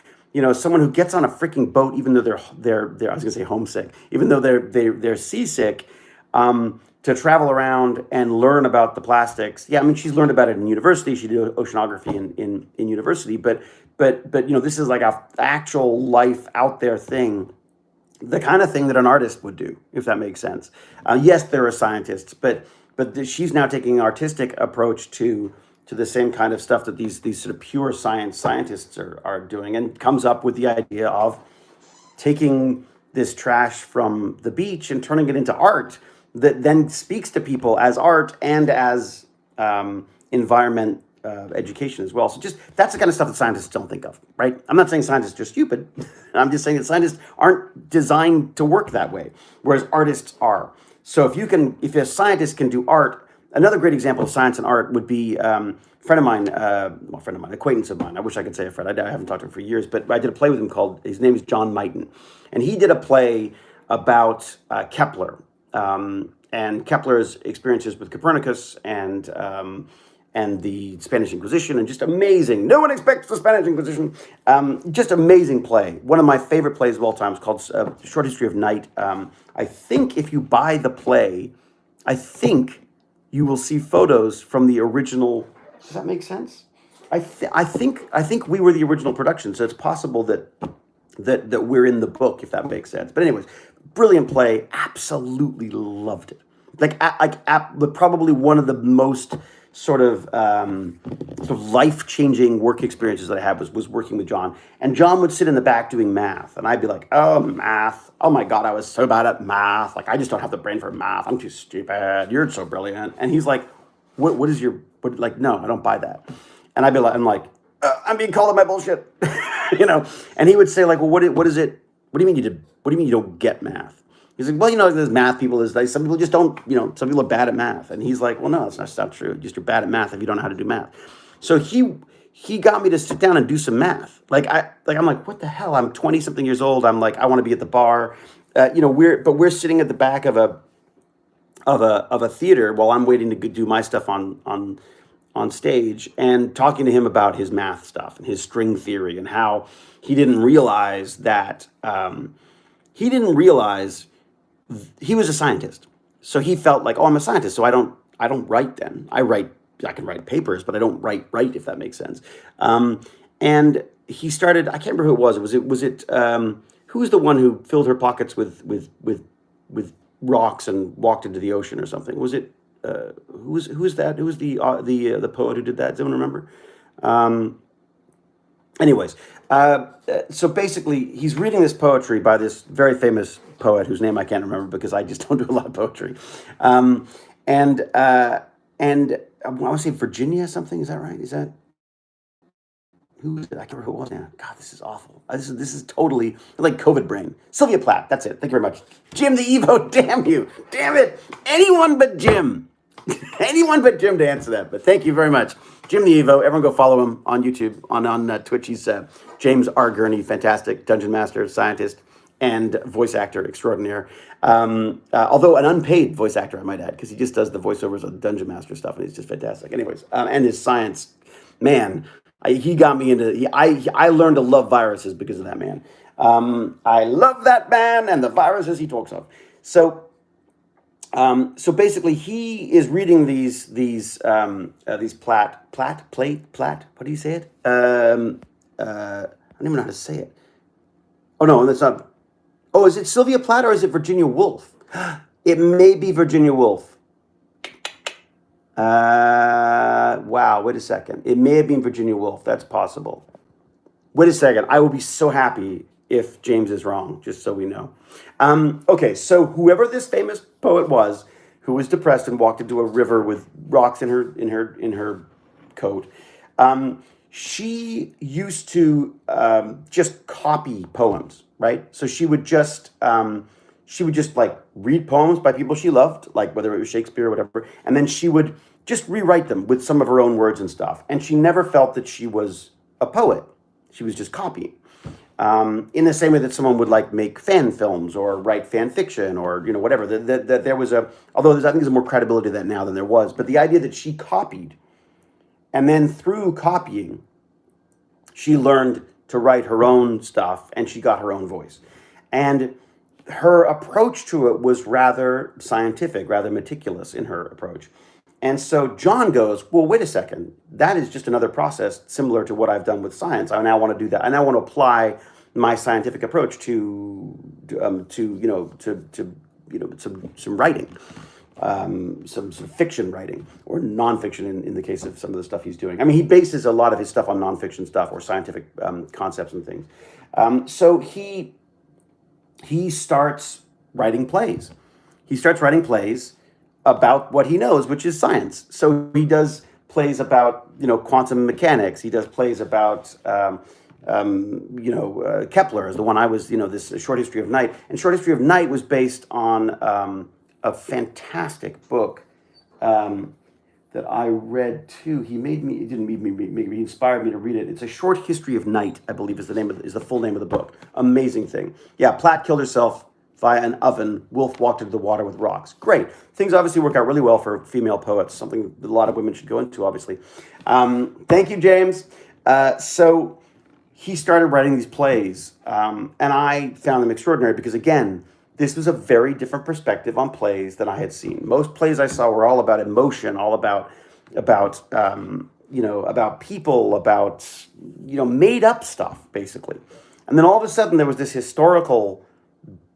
someone who gets on a freaking boat, even though they're I was gonna say homesick, even though they're seasick, to travel around and learn about the plastics. Yeah, I mean, she's learned about it in university. She did oceanography in university, but this is like a actual life out there thing, the kind of thing that an artist would do, if that makes sense. Yes, there are scientists, but she's now taking an artistic approach to the same kind of stuff that these sort of pure scientists are doing, and comes up with the idea of taking this trash from the beach and turning it into art that then speaks to people as art and as environment education as well. So just, that's the kind of stuff that scientists don't think of, right? I'm not saying scientists are stupid. I'm just saying that scientists aren't designed to work that way, whereas artists are. So if a scientist can do art, another great example of science and art would be acquaintance of mine. I wish I could say a friend. I haven't talked to him for years, but I did a play with him his name is John Mighton. And he did a play about Kepler, and Kepler's experiences with Copernicus and the Spanish Inquisition, and just amazing. No one expects the Spanish Inquisition. Just amazing play. One of my favorite plays of all time is called Short History of Night. I think if you buy the play, you will see photos from the original. Does that make sense? I think we were the original production, so it's possible that we're in the book, if that makes sense. But anyways, brilliant play. Absolutely loved it. Probably one of the most sort of life-changing work experiences that I had was working with John. And John would sit in the back doing math, and I'd be like, oh, math. Oh my God, I was so bad at math. Like, I just don't have the brain for math. I'm too stupid. You're so brilliant. And he's like, what is your, no, I don't buy that. And I'm like, I'm being called on my bullshit, And he would say, like, well, what is it? What do you mean you don't get math? He's like, well, you know, there's math people. There's like, some people just don't, you know, some people are bad at math. And he's like, well, no, that's not true. Just you're bad at math if you don't know how to do math. So he got me to sit down and do some math. I'm like, what the hell? I'm 20 something years old. I'm like, I want to be at the bar. You know, we're sitting at the back of a theater while I'm waiting to do my stuff on stage and talking to him about his math stuff and his string theory and how he didn't realize that he didn't realize he was a scientist. So he felt like, oh, I'm a scientist, so I don't write then. I can write papers, but I don't write, if that makes sense. And he started, I can't remember who it was. Who was the one who filled her pockets with rocks and walked into the ocean or something? Was it, who's that? Who was the poet who did that? Does anyone remember? Anyways, so basically, he's reading this poetry by this very famous poet whose name I can't remember because I just don't do a lot of poetry. And I want to say Virginia something. Is that right? Is that who is it? I can't remember who it was now. God, this is awful. This is totally like COVID brain. Sylvia Plath. That's it. Thank you very much. Jim the Evo. Damn you. Damn it. Anyone but Jim. Anyone but Jim to answer that. But thank you very much. Jim the Evo. Everyone go follow him on YouTube, on Twitch. He's James R. Gurney, fantastic dungeon master, scientist, and voice actor extraordinaire. Although an unpaid voice actor, I might add, because he just does the voiceovers of dungeon master stuff, and he's just fantastic. Anyways, and his science, man, he got me into. I learned to love viruses because of that man. I love that man and the viruses he talks of. So basically, he is reading these Platt. What do you say it? I don't even know how to say it. Oh no, that's not. Oh, is it Sylvia Plath or is it Virginia Woolf? It may be Virginia Woolf. Wow, wait a second. It may have been Virginia Woolf. That's possible. Wait a second. I will be so happy if James is wrong, just so we know. Okay, so whoever this famous poet was, who was depressed and walked into a river with rocks in her coat, she used to just copy poems, right? So she would just like read poems by people she loved, like whether it was Shakespeare or whatever, and then she would just rewrite them with some of her own words and stuff. And she never felt that she was a poet. She was just copying. In the same way that someone would like make fan films or write fan fiction or, you know, whatever. That there was although I think there's more credibility to that now than there was, but the idea that she copied, and then through copying, she learned to write her own stuff and she got her own voice. And her approach to it was rather scientific, rather meticulous in her approach. And so John goes, well, wait a second. That is just another process similar to what I've done with science. I now want to do that. I now want to apply my scientific approach to some writing, some fiction writing or nonfiction in the case of some of the stuff he's doing. I mean, he bases a lot of his stuff on nonfiction stuff or scientific concepts and things. So he starts writing plays. He starts writing plays about what he knows, which is science. So he does plays about, quantum mechanics. He does plays about, Kepler is the one I was, this Short History of Night. And Short History of Night was based on a fantastic book that I read too. He inspired me to read it. It's A Short History of Night, I believe is the full name of the book. Amazing thing. Yeah, Platt killed herself via an oven. Wolf walked into the water with rocks. Great. Things obviously work out really well for female poets, something that a lot of women should go into, obviously. Thank you, James. So he started writing these plays, and I found them extraordinary because, again, this was a very different perspective on plays than I had seen. Most plays I saw were all about emotion, all about people, about, made up stuff, basically. And then all of a sudden there was this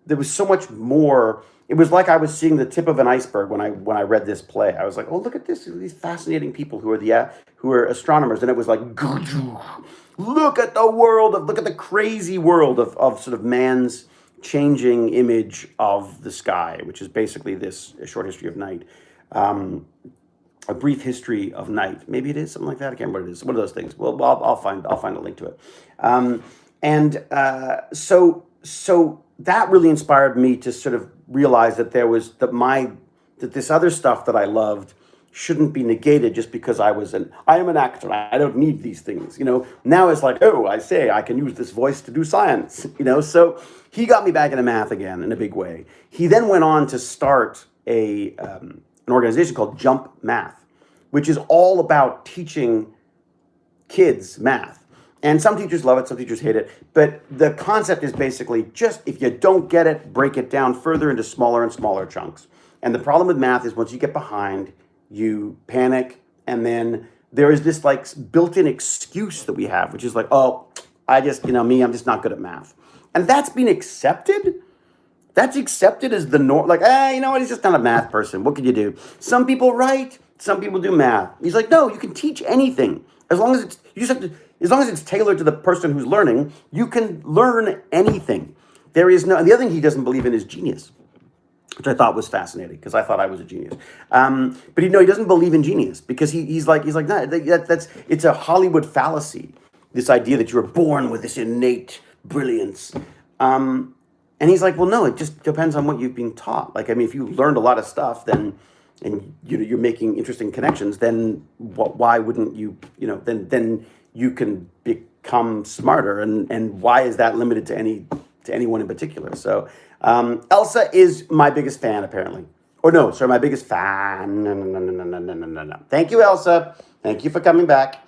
there was so much more. It was like I was seeing the tip of an iceberg when I read this play. I was like, oh, look at this, these fascinating people who are astronomers. And it was like, look at the crazy world of sort of man's changing image of the sky, which is basically this A Short History of Night, a brief history of night. Maybe it is something like that. I can't remember what it is. One of those things. Well, I'll find a link to it. So that really inspired me to sort of realize that there was that this other stuff that I loved shouldn't be negated just because I am an actor. I don't need these things. Now it's like, oh, I say I can use this voice to do science. So he got me back into math again in a big way. He then went on to start an organization called Jump Math, which is all about teaching kids math. And some teachers love it, some teachers hate it. But the concept is basically just if you don't get it, break it down further into smaller and smaller chunks. And the problem with math is once you get behind, you panic. And then there is this like built-in excuse that we have, which is like, oh, I'm just not good at math. And that's been accepted. That's accepted as the norm. Like, he's just not a math person. What could you do? Some people write, some people do math. He's like, no, you can teach anything. As long as it's tailored to the person who's learning, you can learn anything. The other thing he doesn't believe in is genius, which I thought was fascinating because I thought I was a genius. But he doesn't believe in genius because he's like, no, it's a Hollywood fallacy. This idea that you're born with this innate brilliance. And he's like, well, no, it just depends on what you've been taught. Like, I mean, if you learned a lot of stuff, then and you're making interesting connections, then why wouldn't you, then you can become smarter. And why is that limited to anyone in particular? So Elsa is my biggest fan, apparently. Or no, sorry, my biggest fan. No. Thank you, Elsa. Thank you for coming back.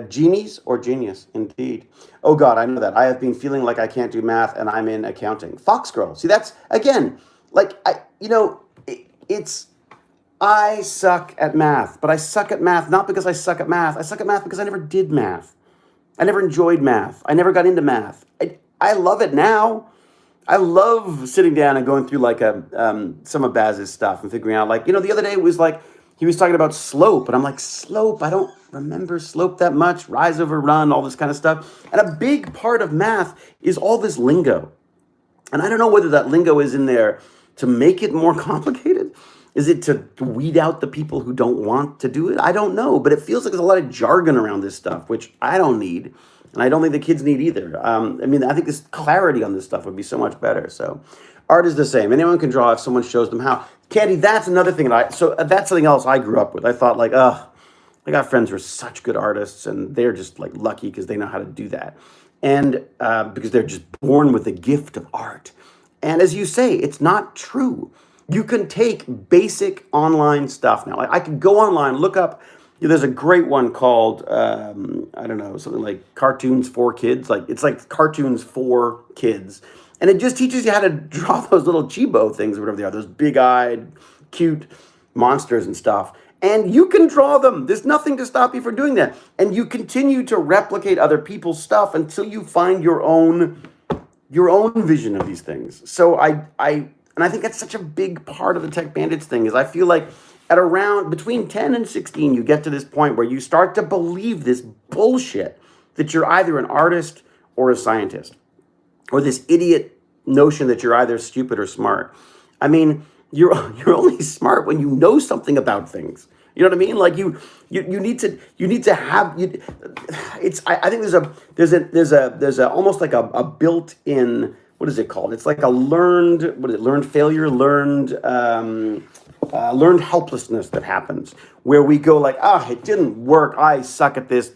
Genies or genius, indeed. Oh God, I know that. I have been feeling like I can't do math and I'm in accounting. Fox Girl. See, that's, again, like, I suck at math, but I suck at math not because I suck at math. I suck at math because I never did math. I never enjoyed math. I never got into math. I love it now. I love sitting down and going through like some of Baz's stuff and figuring out, like, the other day it was like, he was talking about slope, and I'm like, slope? I don't remember slope that much. Rise over run, all this kind of stuff. And a big part of math is all this lingo. And I don't know whether that lingo is in there to make it more complicated. Is it to weed out the people who don't want to do it? I don't know, but it feels like there's a lot of jargon around this stuff, which I don't need, and I don't think the kids need either. I think this clarity on this stuff would be so much better. So art is the same. Anyone can draw if someone shows them how. Candy, that's another thing. That's something else I grew up with. I thought like, I got friends who are such good artists, and they're just like lucky because they know how to do that. And because they're just born with the gift of art. And as you say, it's not true. You can take basic online stuff now. Like I could go online, look up, there's a great one called, something like Cartoons for Kids. Like it's like Cartoons for Kids. And it just teaches you how to draw those little Chibo things or whatever they are, those big-eyed, cute monsters and stuff. And you can draw them. There's nothing to stop you from doing that. And you continue to replicate other people's stuff until you find your own vision of these things. So I think that's such a big part of the Tech Bandits thing is I feel like at around between 10 and 16, you get to this point where you start to believe this bullshit that you're either an artist or a scientist, or this idiot notion that you're either stupid or smart. I mean, you're only smart when you know something about things. You know what I mean? Like you need to have it's. I think there's a almost like a built-in, what is it called? It's like a learned failure, learned helplessness that happens where we go like, it didn't work. I suck at this.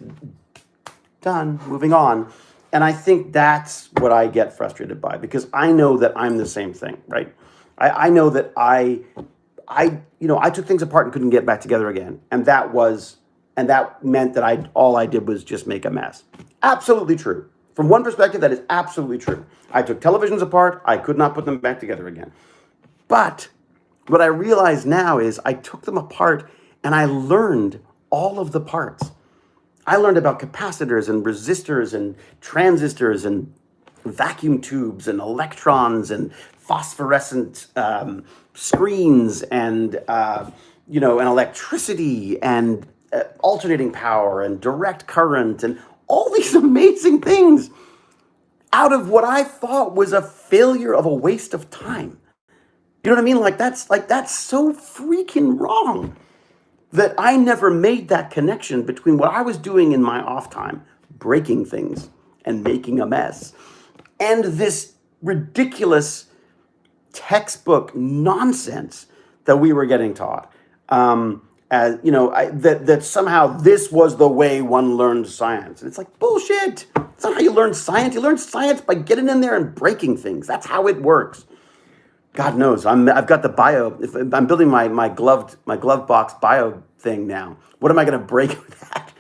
Done. Moving on. And I think that's what I get frustrated by because I know that I'm the same thing, right? I know that I took things apart and couldn't get back together again. And that meant that all I did was just make a mess. Absolutely true. From one perspective, that is absolutely true. I took televisions apart. I could not put them back together again. But what I realize now is I took them apart and I learned all of the parts. I learned about capacitors and resistors and transistors and vacuum tubes and electrons and phosphorescent screens and and electricity and alternating power and direct current and all these amazing things out of what I thought was a failure of a waste of time. You know what I mean? That's so freaking wrong that I never made that connection between what I was doing in my off time, breaking things and making a mess, and this ridiculous textbook nonsense that we were getting taught. As you know, that somehow this was the way one learned science, and it's like bullshit. It's not how you learn science. You learn science by getting in there and breaking things. That's how it works. God knows. I've got the bio. If I'm building my glove box bio thing now. What am I going to break with that?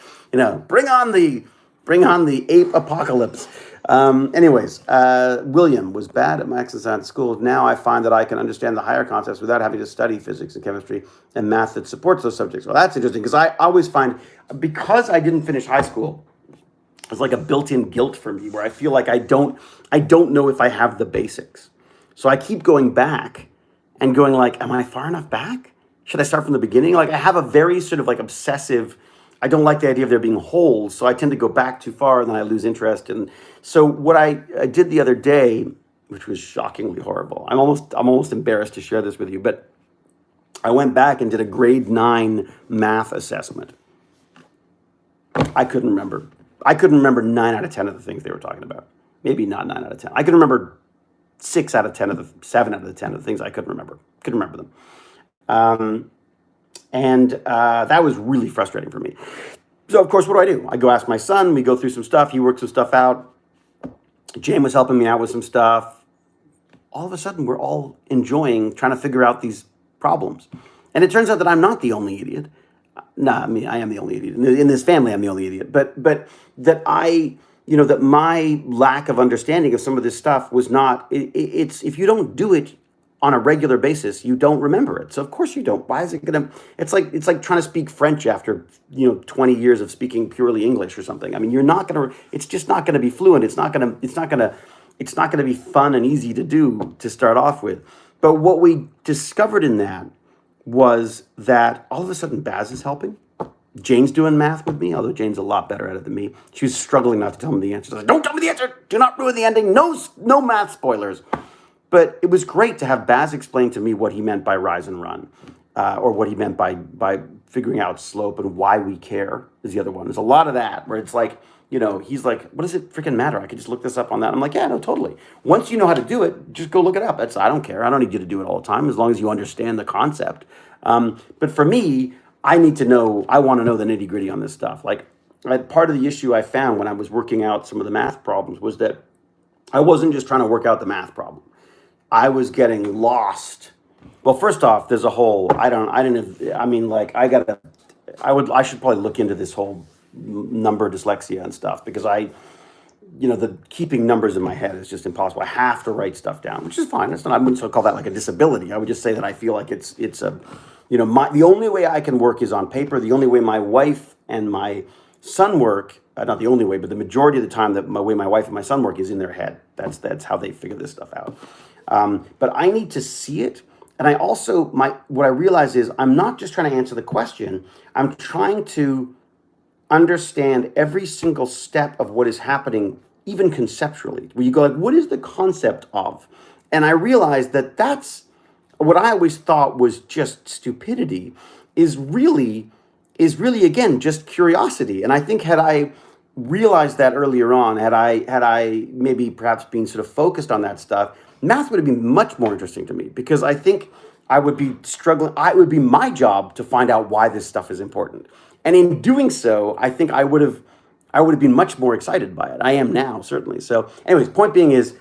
Bring on the ape apocalypse. William was bad at math and science school. Now I find that I can understand the higher concepts without having to study physics and chemistry and math that supports those subjects. Well, that's interesting because I always find, because I didn't finish high school, it's like a built-in guilt for me where I feel like I don't know if I have the basics. So I keep going back and going like, am I far enough back? Should I start from the beginning? Like I have a very sort of like obsessive, I don't like the idea of there being holes, so I tend to go back too far and then I lose interest. And so what I did the other day, which was shockingly horrible, I'm almost embarrassed to share this with you, but I went back and did a grade 9 math assessment. I couldn't remember 9 out of 10 of the things they were talking about. Maybe not 9 out of 10. I could remember 6 out of 10 of the 7 out of the 10 of the things I couldn't remember. Couldn't remember them. That was really frustrating for me. So, of course, what do? I go ask my son. We go through some stuff. He works some stuff out. Jane was helping me out with some stuff. All of a sudden, we're all enjoying trying to figure out these problems. And it turns out that I'm not the only idiot. I am the only idiot. In this family, I'm the only idiot. But that that my lack of understanding of some of this stuff was not, it's if you don't do it on a regular basis, you don't remember it. So of course you don't. Why is it gonna? It's like trying to speak French after 20 years of speaking purely English or something. I mean, you're not gonna. It's just not gonna be fluent. It's not gonna be fun and easy to do to start off with. But what we discovered in that was that all of a sudden Baz is helping. Jane's doing math with me, although Jane's a lot better at it than me. She was struggling not to tell me the answer. I was like, don't tell me the answer. Do not ruin the ending. No math spoilers. But it was great to have Baz explain to me what he meant by rise and run, or what he meant by figuring out slope and why we care is the other one. There's a lot of that where it's like, he's like, what does it freaking matter? I could just look this up on that. I'm like, yeah, no, totally. Once you know how to do it, just go look it up. I don't care. I don't need you to do it all the time as long as you understand the concept. But for me, I want to know the nitty gritty on this stuff. Like part of the issue I found when I was working out some of the math problems was that I wasn't just trying to work out the math problem. I was getting lost. Well, first off, there's a whole, I should probably look into this whole number dyslexia and stuff because the keeping numbers in my head is just impossible. I have to write stuff down, which is fine. I wouldn't call that like a disability. I would just say that I feel like it's the only way I can work is on paper. The only way my wife and my son work, not the only way, but the majority of the time that my wife and my son work is in their head. That's how they figure this stuff out. But I need to see it. And I also, what I realize is I'm not just trying to answer the question. I'm trying to understand every single step of what is happening, even conceptually, where you go like, what is the concept of? And I realized that that's what I always thought was just stupidity is really, again, just curiosity. And I think had I realized that earlier on, had I maybe perhaps been sort of focused on that stuff, math would have been much more interesting to me because I think I would be struggling. It would be my job to find out why this stuff is important. And in doing so, I think I would have been much more excited by it. I am now, certainly. So anyways, point being is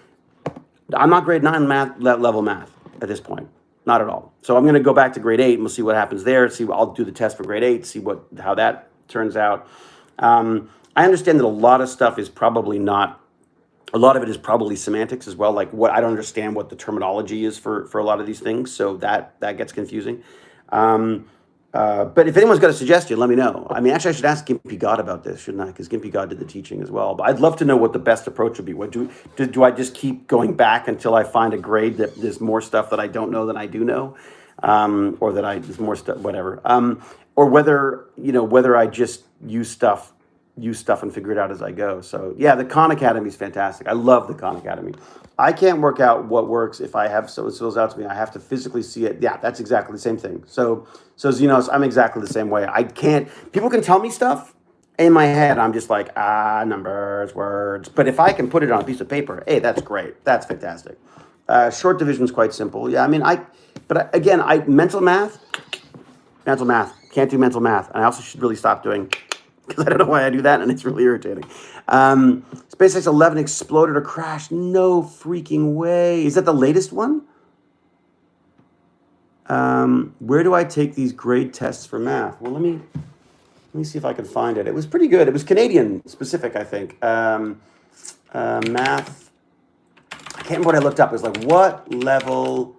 I'm not grade 9 level math at this point. Not at all. So I'm going to go back to grade 8 and we'll see what happens there. I'll do the test for grade 8, see how that turns out. I understand that a lot of stuff is probably not. A lot of it is probably semantics as well. Like I don't understand what the terminology is for a lot of these things. So that gets confusing. But if anyone's got a suggestion, let me know. I mean, actually, I should ask Gimpy God about this, shouldn't I? Because Gimpy God did the teaching as well. But I'd love to know what the best approach would be. What do I just keep going back until I find a grade that there's more stuff that I don't know than I do know, or that there's more stuff, whatever, or whether I just use stuff and figure it out as I go. So yeah, the Khan Academy is fantastic. I love the Khan Academy. I can't work out what works if I have so it spills out to me. I have to physically see it. Yeah, that's exactly the same thing. So Xenos, I'm exactly the same way. I can't. People can tell me stuff, In my head, I'm just like, numbers, words. But if I can put it on a piece of paper, hey, that's great. That's fantastic. Short division is quite simple. Yeah, I mean, again, mental math, can't do mental math. And I also should really stop doing, because I don't know why I do that, and it's really irritating. SpaceX 11 exploded or crashed. No freaking way. Is that the latest one? Where do I take these grade tests for math? Well, let me see if I can find it. It was pretty good. It was Canadian specific, I think. Math. I can't remember what I looked up. It was like, what level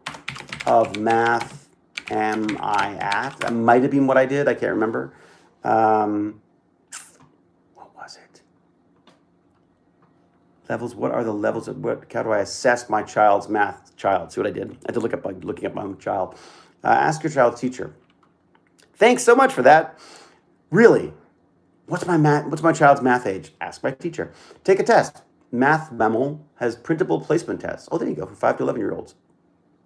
of math am I at? That might have been what I did. I can't remember. What was it? Levels. What are the levels of what? How do I assess my child's math child? See what I did? I had to look up by looking up my own child. Ask your child's teacher. Thanks so much for that. Really, what's my child's math age? Ask my teacher. Take a test. Math Memo has printable placement tests. Oh, there you go, for 5 to 11-year-olds.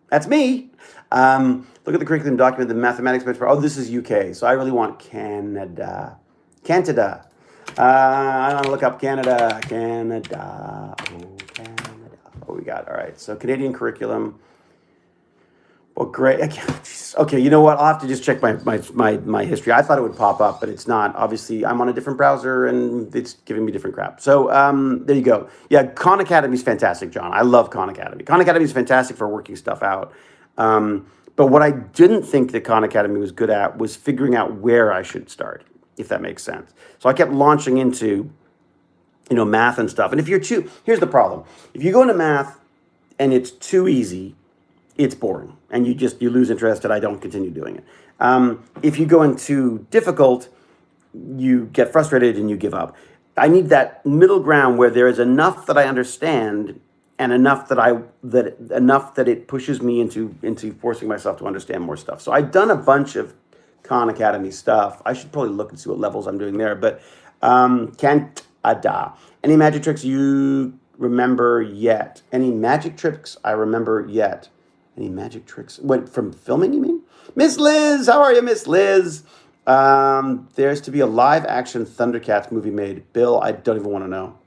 That's me. Look at the curriculum document, the mathematics benchmark. Oh, this is UK, so I really want Canada. Canada. I want to look up Canada. Canada. Oh, Canada. What we got? All right, so Canadian curriculum. Well, great. Okay, you know what? I'll have to just check my history. I thought it would pop up, but it's not. Obviously, I'm on a different browser, and it's giving me different crap. So there you go. Yeah, Khan Academy is fantastic, John. I love Khan Academy. Khan Academy is fantastic for working stuff out. But what I didn't think that Khan Academy was good at was figuring out where I should start, if that makes sense. So I kept launching into, math and stuff. And here's the problem. If you go into math and it's too easy, it's boring, and you lose interest, and I don't continue doing it. If you go into difficult, you get frustrated and you give up. I need that middle ground where there is enough that I understand, and enough that it pushes me into forcing myself to understand more stuff. So I've done a bunch of Khan Academy stuff. I should probably look and see what levels I'm doing there. But Canada. Any magic tricks you remember yet? Any magic tricks I remember yet? Any magic tricks? What, from filming, you mean? Miss Liz, how are you, Miss Liz? There's to be a live-action Thundercats movie made. Bill, I don't even want to know.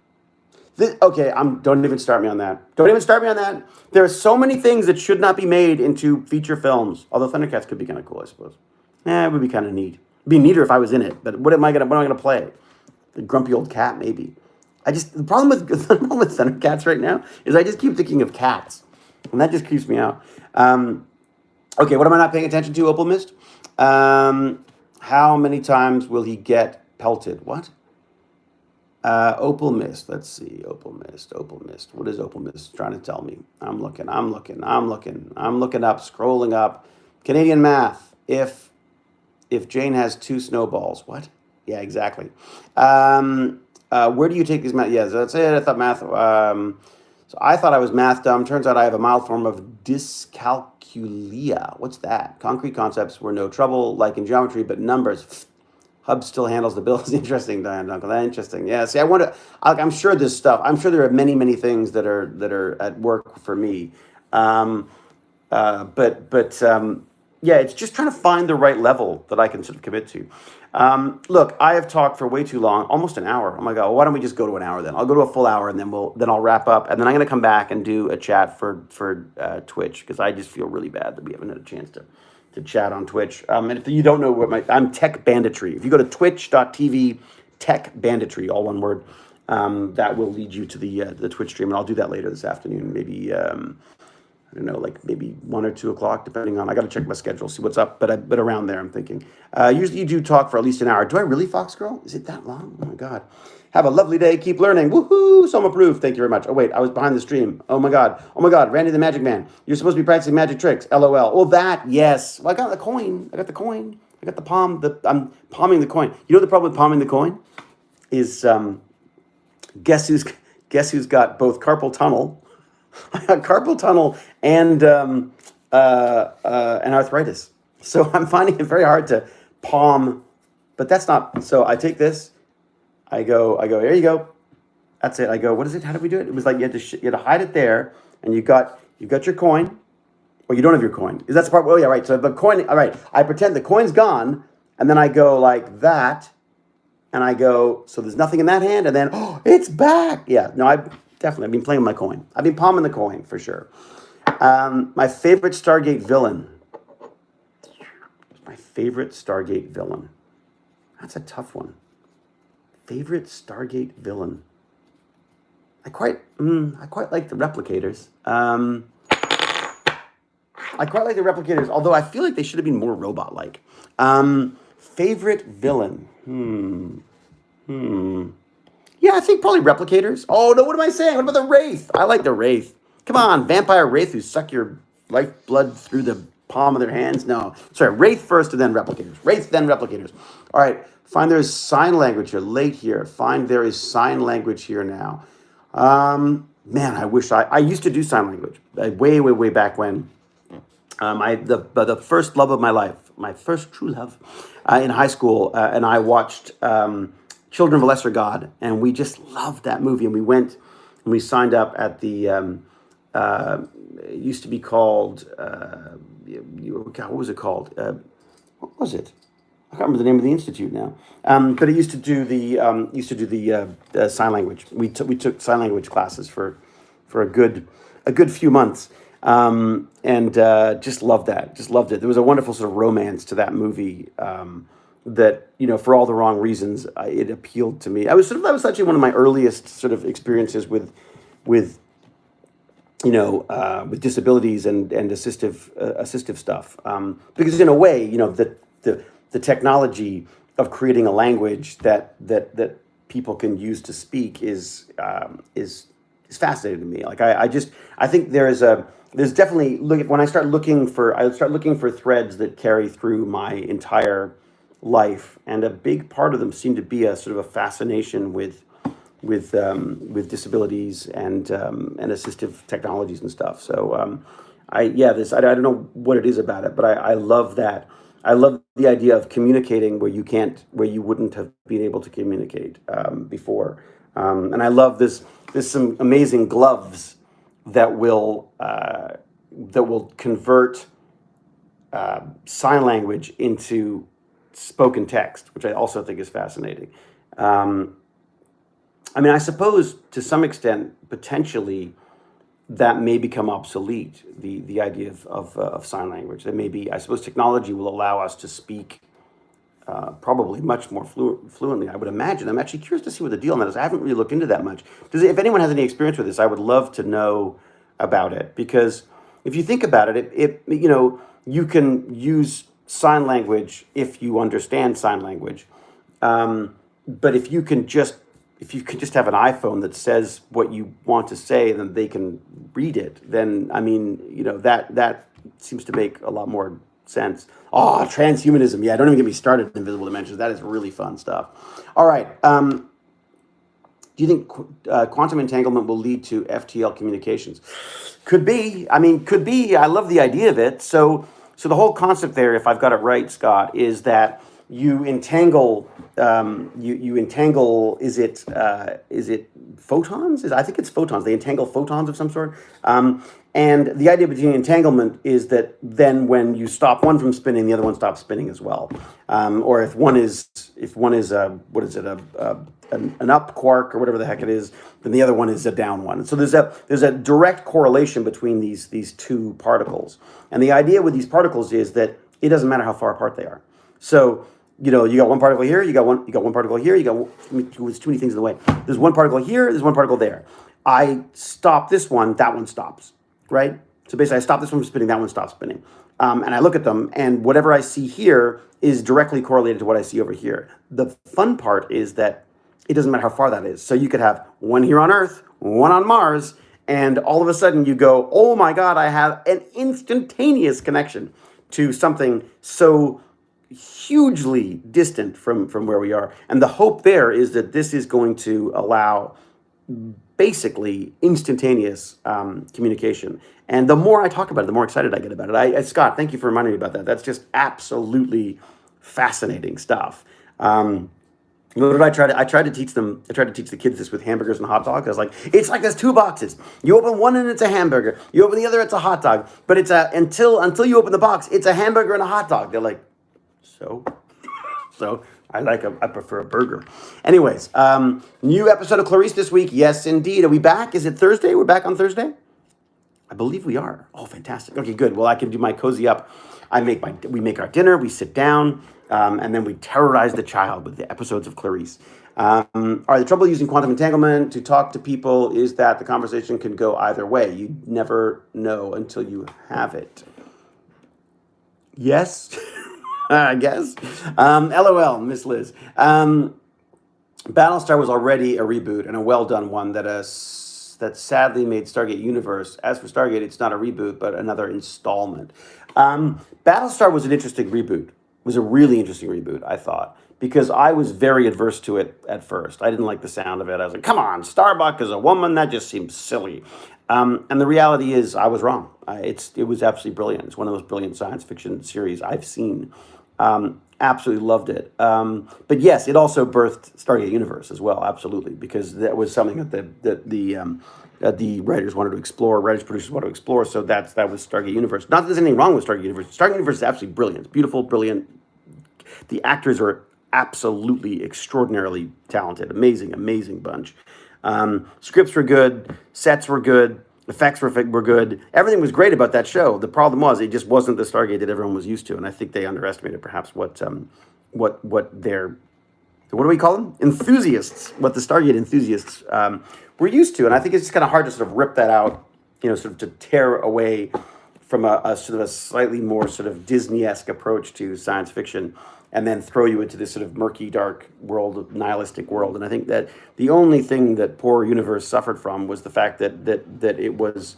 Don't even start me on that. Don't even start me on that. There are so many things that should not be made into feature films. Although Thundercats could be kind of cool, I suppose. It would be kind of neat. It'd be neater if I was in it. But what am I gonna play? The grumpy old cat, maybe. The problem with Thundercats right now is I just keep thinking of cats. And that just creeps me out. Okay, what am I not paying attention to, Opal Mist? How many times will he get pelted? What? Opal Mist. Let's see. Opal Mist. What is Opal Mist trying to tell me? I'm looking up, scrolling up. Canadian math. If Jane has 2 snowballs. What? Yeah, exactly. Where do you take these math? Yeah, that's it. I thought math... So I thought I was math dumb. Turns out I have a mild form of dyscalculia. What's that? Concrete concepts were no trouble, like in geometry, but numbers. Hub still handles the bills. Interesting, Diane Duncan. That's interesting. Yeah. See, I'm sure this stuff. I'm sure there are many, many things that are at work for me. Yeah, it's just trying to find the right level that I can sort of commit to. Look, I have talked for way too long, almost an hour. Oh my God, well, why don't we just go to an hour then? I'll go to a full hour, and then I'll wrap up, and then I'm going to come back and do a chat for Twitch, because I just feel really bad that we haven't had a chance to chat on Twitch. And if you don't know I'm Tech Banditry. If you go to twitch.tv, Tech Banditry, all one word, that will lead you to the Twitch stream, and I'll do that later this afternoon, maybe. I don't know, like maybe 1 or 2 o'clock, depending on, I got to check my schedule, see what's up, but around there, I'm thinking. Usually you do talk for at least an hour. Do I really, Fox Girl? Is it that long? Oh my God. Have a lovely day. Keep learning. Woohoo! Some approved. Thank you very much. Oh wait, I was behind the stream. Oh my God. Randy the Magic Man. You're supposed to be practicing magic tricks. LOL. Well, that, yes. Well, I got the coin. I got the palm. I'm palming the coin. You know the problem with palming the coin? Is, guess who's got both carpal tunnel. I got carpal tunnel and arthritis. So I'm finding it very hard to palm, but that's not, so I take this, I go, here you go. That's it. I go, what is it? How did we do it? It was like you had to hide it there, and you got your coin, or you don't have your coin. Is that the part? Oh yeah, right. So the coin, all right. I pretend the coin's gone, and then I go like that, and I go, so there's nothing in that hand, and then, oh, it's back. Yeah, no, I've been playing my coin. I've been palming the coin for sure. My favorite Stargate villain. My favorite Stargate villain. That's a tough one. Favorite Stargate villain. I quite like the replicators. I quite like the replicators, although I feel like they should have been more robot-like. Favorite villain. Yeah, I think probably replicators. Oh no, what am I saying? What about the Wraith? I like the Wraith. Come on, vampire Wraith who suck your lifeblood through the palm of their hands. No, sorry, Wraith first and then replicators. Wraith then replicators. All right, find there is sign language here. Late here. Find there is sign language here now. Man, I wish I used to do sign language way back when. The first love of my life, my first true love, in high school, and I watched Children of a Lesser God, and we just loved that movie. And we went and we signed up at the it used to be called what was it called? What was it? I can't remember the name of the institute now. But it used to do the sign language. We took sign language classes for a good few months. And just loved that. Just loved it. There was a wonderful sort of romance to that movie that, for all the wrong reasons, it appealed to me. That was actually one of my earliest sort of experiences with disabilities and assistive stuff. Because in a way, the technology of creating a language that people can use to speak is fascinating to me. Like I think there's definitely when I start looking for threads that carry through my entire life, and a big part of them seem to be a sort of a fascination with disabilities and assistive technologies and stuff. So I don't know what it is about it, but I love that. I love the idea of communicating where you wouldn't have been able to communicate before, and I love this. There's some amazing gloves that will convert sign language into spoken text, which I also think is fascinating. I suppose to some extent, potentially, that may become obsolete. The idea of sign language. That maybe, I suppose, technology will allow us to speak probably much more fluently, I would imagine. I'm actually curious to see what the deal on that is. I haven't really looked into that much. If anyone has any experience with this, I would love to know about it, because if you think about it, you can use sign language if you understand sign language, but if you can just have an iPhone that says what you want to say, and then they can read it, then that seems to make a lot more sense. Oh, transhumanism. Yeah, don't even get me started with invisible dimensions. That is really fun stuff. All right. Do you think quantum entanglement will lead to FTL communications? Could be. Could be. I love the idea of it. So the whole concept there, if I've got it right, Scott, is that you entangle. You entangle. Is it photons? I think it's photons. They entangle photons of some sort. And the idea between entanglement is that then when you stop one from spinning, the other one stops spinning as well. Or if one is an up quark or whatever the heck it is, then the other one is a down one. So there's a direct correlation between these two particles. And the idea with these particles is that it doesn't matter how far apart they are. So you got one particle here, you got one particle here, there's too many things in the way. There's one particle here, there's one particle there. I stop this one, that one stops. Right? So basically, I stop this one from spinning, that one stops spinning. And I look at them, and whatever I see here is directly correlated to what I see over here. The fun part is that it doesn't matter how far that is. So you could have one here on Earth, one on Mars, and all of a sudden you go, oh my God, I have an instantaneous connection to something so hugely distant from where we are. And the hope there is that this is going to allow basically instantaneous communication. And the more I talk about it, the more excited I get about it. Scott, thank you for reminding me about that. That's just absolutely fascinating stuff. What did I try to? I tried to teach the kids this with hamburgers and hot dogs. I was like, it's like there's two boxes. You open one and it's a hamburger. You open the other, it's a hot dog. But it's until you open the box, it's a hamburger and a hot dog. They're like, so. So I prefer a burger. Anyways, new episode of Clarice this week. Yes, indeed. Are we back? Is it Thursday? We're back on Thursday? I believe we are. Oh, fantastic. Okay, good. Well, I can do my cozy up. We make our dinner, we sit down, and then we terrorize the child with the episodes of Clarice. All right, the trouble using quantum entanglement to talk to people is that the conversation can go either way. You never know until you have it. Yes, I guess. LOL, Miss Liz. Battlestar was already a reboot and a well-done one that sadly made Stargate Universe. As for Stargate, it's not a reboot, but another installment. Battlestar was an interesting reboot. It was a really interesting reboot, I thought, because I was very adverse to it at first. I didn't like the sound of it. I was like, come on, Starbuck is a woman? That just seems silly. And the reality is I was wrong. It was absolutely brilliant. It's one of the most brilliant science fiction series I've seen. Absolutely loved it. But yes, it also birthed Stargate Universe as well, absolutely, because that was something that the writers wanted to explore, producers wanted to explore, so that was Stargate Universe. Not that there's anything wrong with Stargate Universe. Stargate Universe is absolutely brilliant. It's beautiful, brilliant. The actors are absolutely extraordinarily talented. Amazing bunch. Scripts were good, sets were good, effects were good. Everything was great about that show. The problem was it just wasn't the Stargate that everyone was used to, and I think they underestimated perhaps what their, what do we call them? Enthusiasts. What the Stargate enthusiasts were used to, and I think it's just kind of hard to sort of rip that out, sort of to tear away from a sort of a slightly more sort of Disney-esque approach to science fiction, and then throw you into this sort of murky, dark world, nihilistic world. And I think that the only thing that poor Universe suffered from was the fact that it was,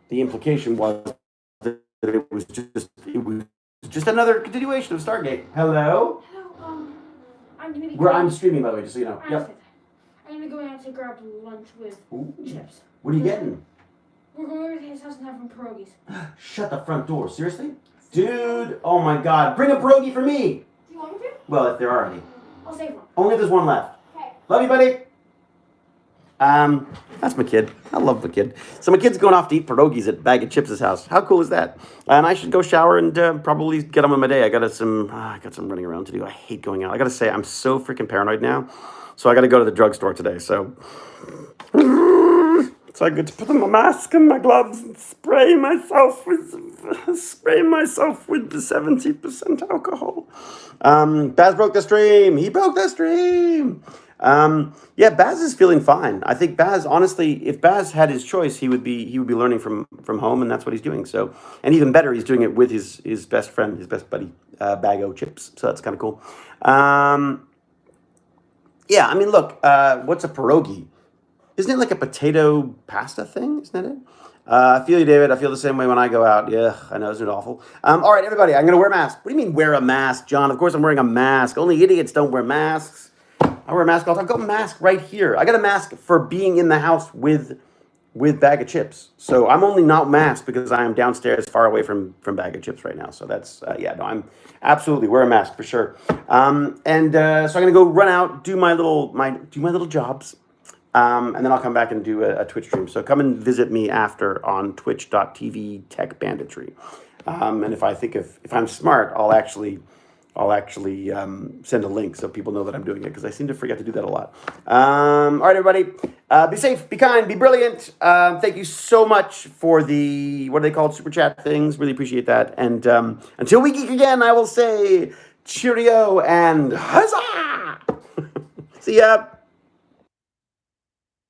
the implication was that it was just another continuation of Stargate. Hello? Hello, I'm gonna be I'm streaming, by the way, just so you know. Yep. I'm gonna go out to grab lunch with chips. What are you getting? We're going over to his house and having pierogies. Shut the front door. Seriously? Dude, oh my God. Bring a pierogi for me. Do you want me to? Well, if there are any. I'll save one. Only if there's one left. Okay. Love you, buddy. That's my kid. I love my kid. So my kid's going off to eat pierogies at Bag of Chips' house. How cool is that? And I should go shower and probably get on with my day. I got some running around to do. I hate going out. I got to say, I'm so freaking paranoid now. So I got to go to the drugstore today. So I get to put on my mask and my gloves and spray myself with the 70% alcohol. Baz broke the stream. He broke the stream. Baz is feeling fine. I think Baz, honestly, if Baz had his choice, he would be learning from home, and that's what he's doing. So, and even better, he's doing it with his best friend, his best buddy, Bag of Chips. So that's kind of cool. Look, what's a pierogi? Isn't it like a potato pasta thing? Isn't that it? I feel you, David. I feel the same way when I go out. Yeah, I know. Isn't it awful? All right, everybody, I'm going to wear a mask. What do you mean wear a mask, John? Of course I'm wearing a mask. Only idiots don't wear masks. I wear a mask all the time. I've got a mask right here. I got a mask for being in the house with Bag of Chips. So I'm only not masked because I am downstairs far away from Bag of Chips right now. So that's, I'm absolutely wear a mask for sure. So I'm going to go run out, do my little jobs. And then I'll come back and do a Twitch stream. So come and visit me after on twitch.tv tech banditry. And if I'm smart, I'll actually send a link so people know that I'm doing it, because I seem to forget to do that a lot. All right, everybody, be safe, be kind, be brilliant. Thank you so much for the, what are they called, super chat things. Really appreciate that. And until we geek again, I will say cheerio and huzzah. See ya.